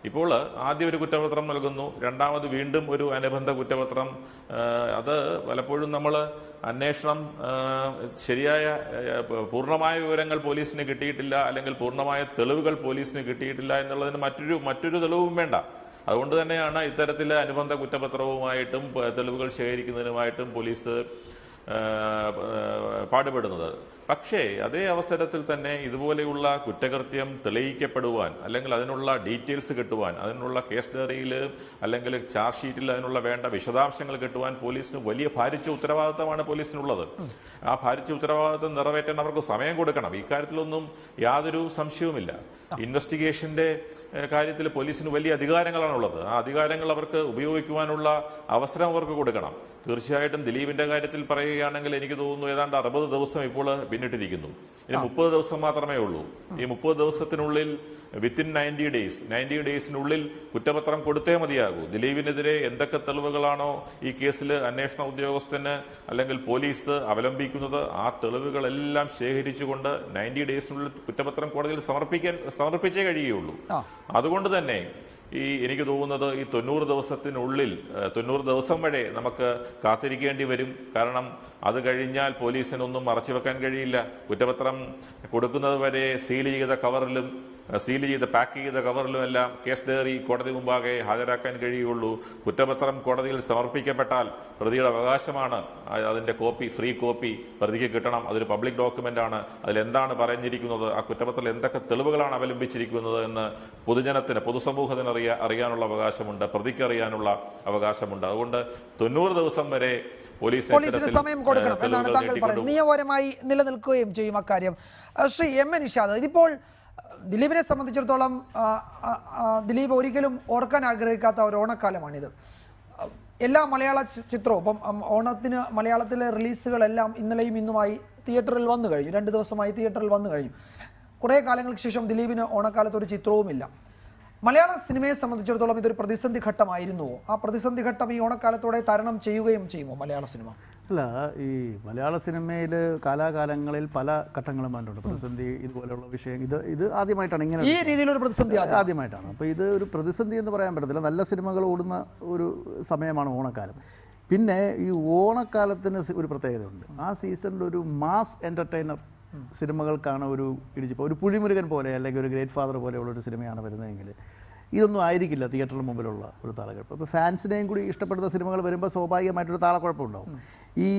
ഇപ്പോൾ ആദ്യം ഒരു കുറ്റപത്രം നൽകുന്നു, 2ാമത് വീണ്ടും ഒരു അനുബന്ധ കുറ്റപത്രം. അത് പലപ്പോഴും നമ്മൾ അന്വേഷണം ശരിയായ പൂർണ്ണമായ വിവരങ്ങൾ പോലീസിന് കിട്ടിയിട്ടില്ല, അല്ലെങ്കിൽ പൂർണ്ണമായ തെളിവുകൾ പോലീസിന് കിട്ടിയിട്ടില്ല എന്നുള്ളതിന് മറ്റൊരു തെളിവും വേണ്ട. അതുകൊണ്ട് തന്നെയാണ് ഇത്തരത്തിൽ അനുബന്ധ കുറ്റപത്രവുമായിട്ടും തെളിവുകൾ ശേഖരിക്കുന്നതിനുമായിട്ടും പോലീസ് പാടുപെടുന്നത്. പക്ഷേ അതേ അവസരത്തിൽ തന്നെ ഇതുപോലെയുള്ള കുറ്റകൃത്യം തെളിയിക്കപ്പെടുവാൻ, അല്ലെങ്കിൽ അതിനുള്ള ഡീറ്റെയിൽസ് കിട്ടുവാൻ, അതിനുള്ള കേസ് ഡയറിയിൽ അല്ലെങ്കിൽ ചാർജ് ഷീറ്റിൽ അതിനുള്ള വേണ്ട വിശദാംശങ്ങൾ കിട്ടുവാൻ പോലീസിന് വലിയ ഭാരിച്ച ഉത്തരവാദിത്തമാണ് പോലീസിനുള്ളത്. ആ ഭാരിച്ച ഉത്തരവാദിത്തം നിറവേറ്റാൻ അവർക്ക് സമയം കൊടുക്കണം. ഇക്കാര്യത്തിലൊന്നും യാതൊരു സംശയവുമില്ല. ഇൻവെസ്റ്റിഗേഷന്റെ കാര്യത്തിൽ പോലീസിന് വലിയ അധികാരങ്ങളാണുള്ളത്. ആ അധികാരങ്ങൾ അവർക്ക് ഉപയോഗിക്കുവാനുള്ള അവസരം അവർക്ക് കൊടുക്കണം. തീർച്ചയായിട്ടും ദിലീപിന്റെ കാര്യത്തിൽ പറയുകയാണെങ്കിൽ എനിക്ക് തോന്നുന്നു ഏതാണ്ട് 60 ദിവസം ഇപ്പോൾ പിന്നിട്ടിരിക്കുന്നു. ഇനി 30 ദിവസം മാത്രമേ ഉള്ളൂ. ഈ 30 ദിവസത്തിനുള്ളിൽ വിത്തിൻ 90 ഡേയ്സിനുള്ളിൽ കുറ്റപത്രം കൊടുത്തേ മതിയാകൂ. ദിലീപിനെതിരെ എന്തൊക്കെ തെളിവുകളാണോ ഈ കേസിൽ അന്വേഷണ ഉദ്യോഗസ്ഥന് അല്ലെങ്കിൽ പോലീസ് അവലംബിക്കുന്നത്, ആ തെളിവുകളെല്ലാം ശേഖരിച്ചുകൊണ്ട് 90 ഡേയ്സിനുള്ളിൽ കുറ്റപത്രം കോടതിയിൽ സമർപ്പിച്ചേ കഴിയുകയുള്ളൂ. അതുകൊണ്ട് തന്നെ എനിക്ക് തോന്നുന്നത് ഈ 90 ദിവസത്തിനുള്ളിൽ 90 ദിവസം വരെ നമുക്ക് കാത്തിരിക്കേണ്ടി വരും. കാരണം അത് കഴിഞ്ഞാൽ പോലീസിനൊന്നും മറച്ചു വെക്കാൻ കഴിയില്ല. കുറ്റപത്രം കൊടുക്കുന്നത് വരെ സീൽ ചെയ്ത് പാക്ക് ചെയ്ത കവറിലും എല്ലാം കേസ് ഡയറി കോടതി മുമ്പാകെ ഹാജരാക്കാൻ കഴിയുള്ളൂ. കുറ്റപത്രം കോടതിയിൽ സമർപ്പിക്കപ്പെട്ടാൽ പ്രതിയുടെ അവകാശമാണ് അതിന്റെ ഫ്രീ കോപ്പി പ്രതിക്ക് കിട്ടണം. അതൊരു പബ്ലിക് ഡോക്യുമെന്റ് ആണ്. അതിലെന്താണ് പറഞ്ഞിരിക്കുന്നത്, ആ കുറ്റപത്രത്തിൽ എന്തൊക്കെ തെളിവുകളാണ് അവലംബിച്ചിരിക്കുന്നത് എന്ന് പൊതുസമൂഹത്തിന് അറിയാനുള്ള അവകാശമുണ്ട്, പ്രതിക്ക് അറിയാനുള്ള അവകാശമുണ്ട്. അതുകൊണ്ട് 90 ദിവസം വരെ പോലീസിന് സമയം കൊടുക്കണം എന്നാണ് താങ്കൾ പറയുന്നത്. നിയമപരമായി നിലനിൽക്കുകയും ചെയ്യും അക്കാര്യം. ശ്രീ എം എ നിഷാദ്, ഇതിപ്പോൾ ദിലീപിനെ സംബന്ധിച്ചിടത്തോളം ദിലീപ് ഒരിക്കലും ഓർക്കാൻ ആഗ്രഹിക്കാത്ത ഒരു ഓണക്കാലമാണിത്. എല്ലാ മലയാള ചിത്രവും ഇപ്പം ഓണത്തിന് മലയാളത്തിലെ റിലീസുകളെല്ലാം ഇന്നലെയും ഇന്നുമായി തിയേറ്ററിൽ വന്നു കഴിഞ്ഞു. 2 ദിവസമായി തിയേറ്ററിൽ വന്നു കഴിഞ്ഞു. കുറേ കാലങ്ങൾക്ക് ശേഷം ദിലീപിന് ഓണക്കാലത്ത് ഒരു ചിത്രവുമില്ല. മലയാള സിനിമയെ സംബന്ധിച്ചിടത്തോളം ഇതൊരു പ്രതിസന്ധി ഘട്ടമായിരുന്നുവോ? ആ പ്രതിസന്ധി ഘട്ടം ഈ ഓണക്കാലത്തോടെ തരണം ചെയ്യുകയും ചെയ്യുമോ മലയാള സിനിമ? അല്ല, ഈ മലയാള സിനിമയിൽ കാലാകാലങ്ങളിൽ പല ഘട്ടങ്ങളും കണ്ടുണ്ട് പ്രതിസന്ധി. ഇതുപോലെയുള്ള വിഷയം ഇത് ആദ്യമായിട്ടാണ് ഇങ്ങനെ ഈ രീതിയിലൊരു പ്രതിസന്ധി ആദ്യമായിട്ടാണ്. അപ്പോൾ ഇത് ഒരു പ്രതിസന്ധി എന്ന് പറയാൻ പറ്റത്തില്ല. നല്ല സിനിമകൾ ഓടുന്ന ഒരു സമയമാണ് ഓണക്കാലം. പിന്നെ ഈ ഓണക്കാലത്തിന് ഒരു പ്രത്യേകതയുണ്ട്. ആ സീസണിൽ ഒരു മാസ് എൻ്റർടൈനർ സിനിമകൾക്കാണ് ഒരു പുലിമുരുകൻ പോലെ അല്ലെങ്കിൽ ഒരു ഗ്രേറ്റ് ഫാദർ പോലെയുള്ള ഒരു സിനിമയാണ് വരുന്നതെങ്കിൽ ഇതൊന്നും ആയിരിക്കില്ല തിയേറ്ററിന് മുമ്പിലുള്ള ഒരു താളക്കുഴപ്പം. ഇപ്പോൾ ഫാൻസിനെയും കൂടി ഇഷ്ടപ്പെടുന്ന സിനിമകൾ വരുമ്പോൾ സ്വാഭാവികമായിട്ടൊരു താളക്കുഴപ്പമുണ്ടാവും. ഈ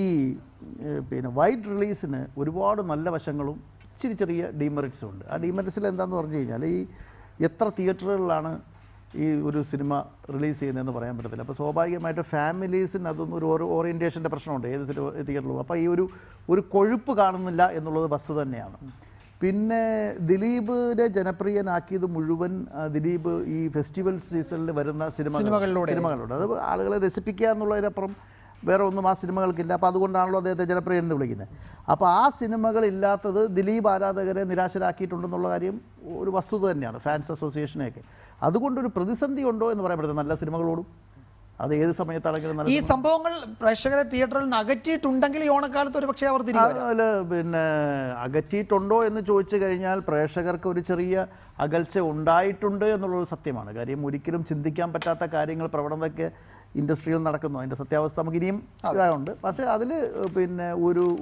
വൈഡ് റിലീസിന് ഒരുപാട് നല്ല വശങ്ങളും ചെറിയ ഡീമെറിറ്റ്സും ഉണ്ട്. ആ ഡീമെറിറ്റ്സിൽ എന്താണെന്ന് പറഞ്ഞു കഴിഞ്ഞാൽ എത്ര തിയേറ്ററുകളിലാണ് ഈ ഒരു സിനിമ റിലീസ് ചെയ്യുന്നതെന്ന് പറയാൻ പറ്റത്തില്ല. അപ്പോൾ സ്വാഭാവികമായിട്ട് ഫാമിലീസിന് അതൊന്നും ഒരു ഓറിയൻറ്റേഷൻ്റെ പ്രശ്നമുണ്ട് ഏത് തിയേറ്ററിലും. അപ്പോൾ ഈ ഒരു കൊഴുപ്പ് കാണുന്നില്ല എന്നുള്ളത് വസ്തുത തന്നെയാണ്. പിന്നെ ദിലീപിനെ ജനപ്രിയനാക്കിയത് മുഴുവൻ ദിലീപ് ഈ ഫെസ്റ്റിവൽ സീസണിൽ വരുന്ന സിനിമകളിലൂടെ അത് ആളുകളെ രസിപ്പിക്കുക എന്നുള്ളതിനപ്പുറം വേറെ ഒന്നും ആ സിനിമകൾക്കില്ല. അപ്പോൾ അതുകൊണ്ടാണല്ലോ അദ്ദേഹത്തെ ജനപ്രിയൻ എന്ന് വിളിക്കുന്നത്. അപ്പോൾ ആ സിനിമകളില്ലാത്തത് ദിലീപ് ആരാധകരെ നിരാശരാക്കിയിട്ടുണ്ടെന്നുള്ള കാര്യം ഒരു വസ്തുത തന്നെയാണ്, ഫാൻസ് അസോസിയേഷനെയൊക്കെ. അതുകൊണ്ടൊരു പ്രതിസന്ധി ഉണ്ടോ എന്ന് പറയാൻ പറ്റുന്നത് നല്ല സിനിമകളോടും അത് ഏത് സമയത്താണെങ്കിലും ഈ സംഭവങ്ങൾ പ്രേക്ഷകരെ തിയേറ്ററിൽ നിന്ന് അകറ്റിയിട്ടുണ്ടെങ്കിൽ ഈ ഓണക്കാലത്ത് ഒരു പക്ഷേ അവർ പിന്നെ അകറ്റിയിട്ടുണ്ടോ എന്ന് ചോദിച്ചു കഴിഞ്ഞാൽ പ്രേക്ഷകർക്ക് ഒരു ചെറിയ അകൽച്ച ഉണ്ടായിട്ടുണ്ട് എന്നുള്ളൊരു സത്യമാണ്. കാര്യം ഒരിക്കലും ചിന്തിക്കാൻ പറ്റാത്ത കാര്യങ്ങൾ പ്രവണതയൊക്കെ ഇൻഡസ്ട്രിയിൽ നടക്കുന്നു. അതിൻ്റെ സത്യാവസ്ഥ നമുക്ക് ഇനിയും ഇതായുണ്ട്. പക്ഷേ അതിൽ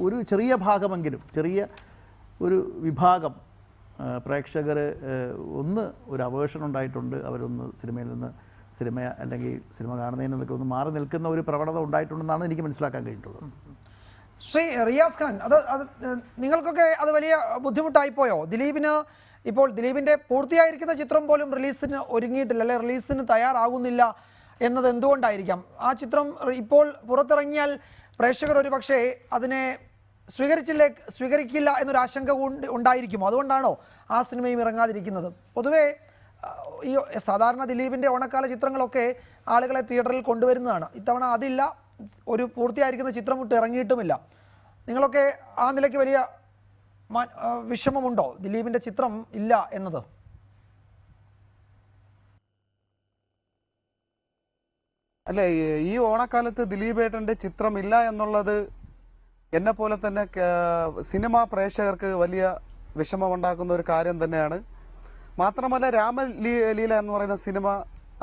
ഒരു ചെറിയ ഭാഗമെങ്കിലും ഒരു വിഭാഗം പ്രേക്ഷകർ ഒരു അവേർഷൻ ഉണ്ടായിട്ടുണ്ട്. അവരൊന്ന് സിനിമയിൽ നിന്ന് അല്ലെങ്കിൽ സിനിമ കാണുന്നതിൽ നിന്നൊക്കെ ഒന്ന് മാറി നിൽക്കുന്ന ഒരു പ്രവണത ഉണ്ടായിട്ടുണ്ടെന്നാണ് എനിക്ക് മനസ്സിലാക്കാൻ കഴിഞ്ഞിട്ടുള്ളത്. ശ്രീ റിയാസ് ഖാൻ, അത് നിങ്ങൾക്കൊക്കെ അത് വലിയ ബുദ്ധിമുട്ടായിപ്പോയോ? ദിലീപിൻ്റെ പൂർത്തിയായിരിക്കുന്ന ചിത്രം പോലും റിലീസിന് ഒരുങ്ങിയിട്ടില്ല, അല്ലെ റിലീസിന് തയ്യാറാകുന്നില്ല എന്നത് എന്തുകൊണ്ടായിരിക്കാം? ആ ചിത്രം ഇപ്പോൾ പുറത്തിറങ്ങിയാൽ പ്രേക്ഷകർ ഒരു പക്ഷേ അതിനെ സ്വീകരിക്കില്ല എന്നൊരു ആശങ്ക ഉണ്ടായിരിക്കുമോ? അതുകൊണ്ടാണോ ആ സിനിമയും ഇറങ്ങാതിരിക്കുന്നത്? പൊതുവേ ഈ സാധാരണ ദിലീപിൻ്റെ ഓണക്കാല ചിത്രങ്ങളൊക്കെ ആളുകളെ തിയേറ്ററിൽ കൊണ്ടുവരുന്നതാണ്. ഇത്തവണ അതില്ല, ഒരു പൂർത്തിയായിരിക്കുന്ന ചിത്രം വിട്ട് ഇറങ്ങിയിട്ടുമില്ല. നിങ്ങളൊക്കെ ആ നിലയ്ക്ക് വലിയ വിഷമമുണ്ടോ ദിലീപിൻ്റെ ചിത്രം ഇല്ല എന്നത്? അല്ല, ഈ ഓണക്കാലത്ത് ദിലീപേട്ടൻ്റെ ചിത്രമില്ല എന്നുള്ളത് എന്നെ പോലെ തന്നെ സിനിമാ പ്രേക്ഷകർക്ക് വലിയ വിഷമമുണ്ടാക്കുന്ന ഒരു കാര്യം തന്നെയാണ്. മാത്രമല്ല, രാമലീല എന്ന് പറയുന്ന സിനിമ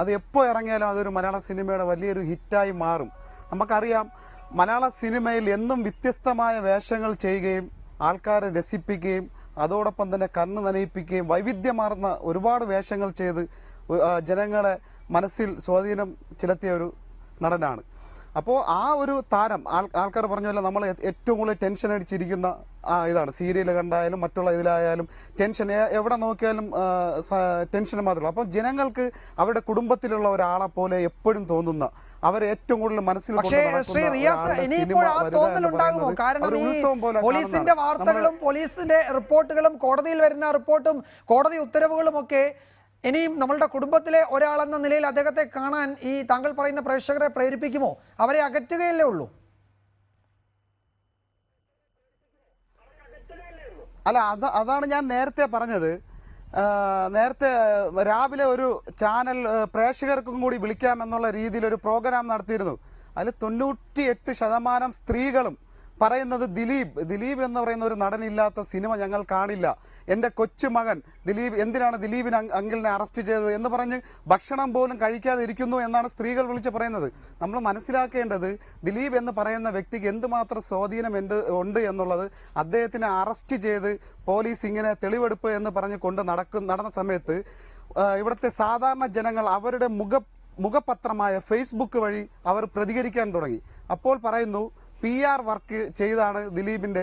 അത് എപ്പോൾ ഇറങ്ങിയാലും അതൊരു മലയാള സിനിമയുടെ വലിയൊരു ഹിറ്റായി മാറും. നമുക്കറിയാം, മലയാള സിനിമയിൽ എന്നും വ്യത്യസ്തമായ വേഷങ്ങൾ ചെയ്യുകയും ആൾക്കാരെ രസിപ്പിക്കുകയും അതോടൊപ്പം തന്നെ കണ്ണ് നനയിപ്പിക്കുകയും വൈവിധ്യമാർന്ന ഒരുപാട് വേഷങ്ങൾ ചെയ്ത് ജനങ്ങളെ മനസ്സിൽ സ്വാധീനം ചെലുത്തിയ ഒരു നടനാണ്. അപ്പോൾ ആ ഒരു താരം ആൾക്കാർ പറഞ്ഞല്ലോ, നമ്മൾ ഏറ്റവും കൂടുതൽ ടെൻഷൻ അടിച്ചിരിക്കുന്ന ഇതാണ്. സീരിയൽ കണ്ടായാലും മറ്റുള്ള ഇതിലായാലും ടെൻഷൻ, എവിടെ നോക്കിയാലും ടെൻഷൻ മാത്രമേ. അപ്പോൾ ജനങ്ങൾക്ക് അവരുടെ കുടുംബത്തിലുള്ള ഒരാളെ പോലെ എപ്പോഴും തോന്നുന്ന, അവരെ ഏറ്റവും കൂടുതൽ മനസ്സിൽ പോലീസിന്റെ വാർത്തകളും പോലീസിന്റെ റിപ്പോർട്ടുകളും കോടതിയിൽ വരുന്ന റിപ്പോർട്ടും കോടതി ഉത്തരവുകളും ഒക്കെ ഇനിയും നമ്മളുടെ കുടുംബത്തിലെ ഒരാളെന്ന നിലയിൽ അദ്ദേഹത്തെ കാണാൻ ഈ താങ്കൾ പറയുന്ന പ്രേക്ഷകരെ പ്രേരിപ്പിക്കുമോ? അവരെ അകറ്റുകയല്ലേ ഉള്ളൂ? അല്ല, അതാണ് ഞാൻ നേരത്തെ പറഞ്ഞത്. നേരത്തെ രാവിലെ ഒരു ചാനൽ പ്രേക്ഷകർക്കും കൂടി വിളിക്കാമെന്നുള്ള രീതിയിൽ ഒരു പ്രോഗ്രാം നടത്തിയിരുന്നു. അതിൽ 98% സ്ത്രീകളും പറയുന്നത് ദിലീപ് എന്ന് പറയുന്ന ഒരു നടനില്ലാത്ത സിനിമ ഞങ്ങൾ കാണില്ല. എൻ്റെ കൊച്ചുമകൻ എന്തിനാണ് ദിലീപിന് അങ്കിളിനെ അറസ്റ്റ് ചെയ്തത് എന്ന് പറഞ്ഞ് ഭക്ഷണം പോലും കഴിക്കാതെ ഇരിക്കുന്നു എന്നാണ് സ്ത്രീകൾ വിളിച്ച് പറയുന്നത്. നമ്മൾ മനസ്സിലാക്കേണ്ടത് ദിലീപ് എന്ന് പറയുന്ന വ്യക്തിക്ക് എന്തുമാത്രം സ്വാധീനം ഉണ്ട് എന്നുള്ളത്. അദ്ദേഹത്തിനെ അറസ്റ്റ് ചെയ്ത് പോലീസ് ഇങ്ങനെ തെളിവെടുപ്പ് എന്ന് പറഞ്ഞ് നടന്ന സമയത്ത് ഇവിടുത്തെ സാധാരണ ജനങ്ങൾ അവരുടെ മുഖപത്രമായ ഫേസ്ബുക്ക് വഴി അവർ പ്രതികരിക്കാൻ തുടങ്ങി. അപ്പോൾ പറയുന്നു PR വർക്ക് ചെയ്താണ് ദിലീപിൻ്റെ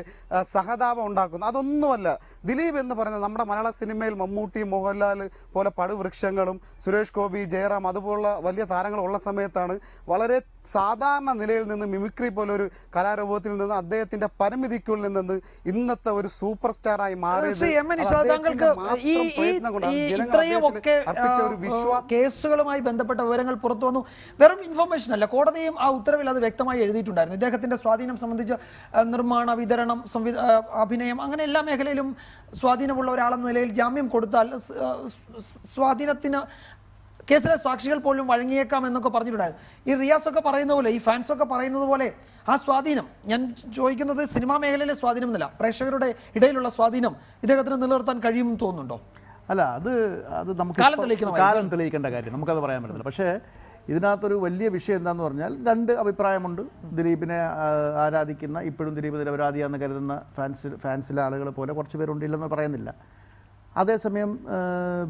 സഹതാപം ഉണ്ടാക്കുന്നത്. അതൊന്നുമല്ല. ദിലീപ് എന്ന് പറയുന്നത് നമ്മുടെ മലയാള സിനിമയിൽ മമ്മൂട്ടി, മോഹൻലാൽ പോലെ പടുവൃക്ഷങ്ങളും സുരേഷ് ഗോപി, ജയറാം അതുപോലുള്ള വലിയ താരങ്ങൾ ഉള്ള സമയത്താണ് വളരെ സാധാരണ നിലയിൽ നിന്ന് മിമിക്രി പോലെ ഒരു കലാരൂപത്തിൽ നിന്ന് അദ്ദേഹത്തിന്റെ പരിമിതിക്കുള്ളിൽ നിന്ന് ഇന്നത്തെ ഒരു സൂപ്പർ സ്റ്റാറായി മാറിയത് കേസുകളുമായി ബന്ധപ്പെട്ട വിവരങ്ങൾ പുറത്തു വന്നു. വെറും ഇൻഫർമേഷൻ അല്ല, കോടതിയും ആ ഉത്തരവിൽ അത് വ്യക്തമായി എഴുതിയിട്ടുണ്ടായിരുന്നു. ഇദ്ദേഹത്തിന്റെ സ്വാധീനം സംബന്ധിച്ച് നിർമ്മാണ, വിതരണം, അഭിനയം അങ്ങനെ എല്ലാ മേഖലയിലും സ്വാധീനമുള്ള ഒരാളെന്ന നിലയിൽ ജാമ്യം കൊടുത്താൽ സ്വാധീനത്തിന് കേസിലെ സാക്ഷികൾ പോലും വഴങ്ങിയേക്കാം എന്നൊക്കെ പറഞ്ഞിട്ടുണ്ടായിരുന്നു. ഈ റിയാസൊക്കെ പറയുന്ന പോലെ, ഈ ഫാൻസൊക്കെ പറയുന്നത് പോലെ ആ സ്വാധീനം, ഞാൻ ചോദിക്കുന്നത് സിനിമാ മേഖലയിലെ സ്വാധീനം എന്നല്ല, പ്രേക്ഷകരുടെ ഇടയിലുള്ള സ്വാധീനം ഇദ്ദേഹത്തിന് നിലനിർത്താൻ കഴിയുമെന്ന് തോന്നുന്നുണ്ടോ? അല്ല, അത് നമുക്ക് കാലം തെളിയിക്കേണ്ട കാര്യം, നമുക്കത് പറയാൻ പറ്റില്ല. പക്ഷേ ഇതിനകത്തൊരു വലിയ വിഷയം എന്താണെന്ന് പറഞ്ഞാൽ രണ്ട് അഭിപ്രായമുണ്ട്. ദിലീപിനെ ആരാധിക്കുന്ന, ഇപ്പോഴും ദിലീപ് നിരപരാധിയാണെന്ന് കരുതുന്ന ഫാൻസിലെ ആളുകൾ പോലെ കുറച്ച് പേരുണ്ടില്ലെന്ന് പറയുന്നില്ല. അതേസമയം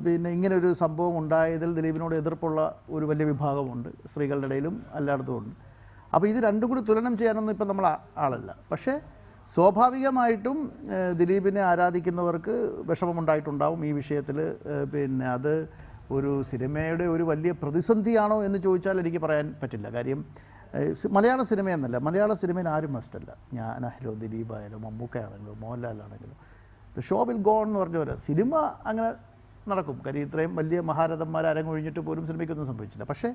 പിന്നെ ഇങ്ങനൊരു സംഭവം ഉണ്ടായതിൽ ദിലീപിനോട് എതിർപ്പുള്ള ഒരു വലിയ വിഭാഗമുണ്ട്, സ്ത്രീകളുടെ ഇടയിലും എല്ലായിടത്തുമുണ്ട്. അപ്പോൾ ഇത് രണ്ടും കൂടി തുലനം ചെയ്യാനൊന്നും ഇപ്പം നമ്മൾ ആളല്ല. പക്ഷേ സ്വാഭാവികമായിട്ടും ദിലീപിനെ ആരാധിക്കുന്നവർക്ക് വിഷമമുണ്ടായിട്ടുണ്ടാവും ഈ വിഷയത്തിൽ. പിന്നെ അത് ഒരു സിനിമയുടെ ഒരു വലിയ പ്രതിസന്ധിയാണോ എന്ന് ചോദിച്ചാൽ എനിക്ക് പറയാൻ പറ്റില്ല. കാര്യം മലയാള സിനിമയെന്നല്ല, മലയാള സിനിമയിൽ ആരും മസ്റ്റല്ല. ഞാനായാലും ദിലീപായാലും മമ്മൂക്കയാണെങ്കിലും മോഹൻലാലാണെങ്കിലും ദ ഷോ വിൽ ഗോ എന്ന് പറഞ്ഞ പോലെ സിനിമ അങ്ങനെ നടക്കും. കാര്യം ഇത്രയും വലിയ മഹാരഥന്മാർ അരങ്ങൊഴിഞ്ഞിട്ട് പോലും സിനിമയ്ക്കൊന്നും സംഭവിച്ചില്ല. പക്ഷേ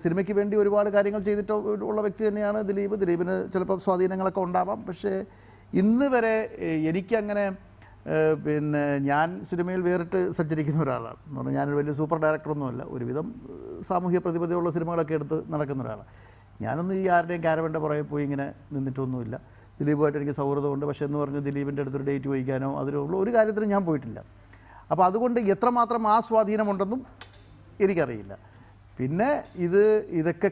സിനിമയ്ക്ക് വേണ്ടി ഒരുപാട് കാര്യങ്ങൾ ചെയ്തിട്ടുള്ള വ്യക്തി തന്നെയാണ് ദിലീപ്. ദിലീപിന് ചിലപ്പോൾ സ്വാധീനങ്ങളൊക്കെ ഉണ്ടാവാം. പക്ഷേ ഇന്ന് വരെ എനിക്കങ്ങനെ പിന്നെ ഞാൻ സിനിമയിൽ വേറിട്ട് സഞ്ചരിക്കുന്ന ഒരാളാണ് എന്ന് പറഞ്ഞാൽ ഞാനൊരു വലിയ സൂപ്പർ ഡയറക്ടറൊന്നുമല്ല. ഒരുവിധം സാമൂഹ്യ പ്രതിബദ്ധതയുള്ള സിനിമകളൊക്കെ എടുത്ത് നടക്കുന്ന ഒരാളാണ്. ഞാനൊന്നും ഈ ആരുടെയും ക്യാരവൻ്റെ പുറകെ പോയി ഇങ്ങനെ നിന്നിട്ടൊന്നുമില്ല. ദിലീപുമായിട്ട് എനിക്ക് സൗഹൃദമുണ്ട്. പക്ഷേ എന്ന് പറഞ്ഞ് ദിലീപിൻ്റെ അടുത്തൊരു ഡേറ്റ് വഹിക്കാനോ അതിലുള്ള ഒരു കാര്യത്തിനും ഞാൻ പോയിട്ടില്ല. അപ്പോൾ അതുകൊണ്ട് എത്രമാത്രം ആ സ്വാധീനമുണ്ടെന്നും എനിക്കറിയില്ല. പിന്നെ ഇതൊക്കെ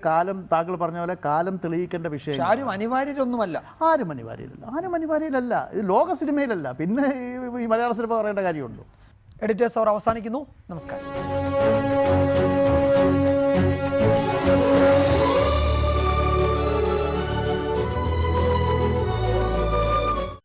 താങ്കൾ പറഞ്ഞ പോലെ കാലം തെളിയിക്കേണ്ട വിഷയം. ആരും അനിവാര്യരൊന്നുമല്ല. ആരും അനിവാര്യരല്ല. ഇത് ലോക സിനിമയിലല്ല, പിന്നെ ഈ മലയാള സിനിമ പറയേണ്ട കാര്യമുണ്ടോ? എഡിറ്റേഴ്സ് അവർ അവസാനിക്കുന്നു. നമസ്കാരം.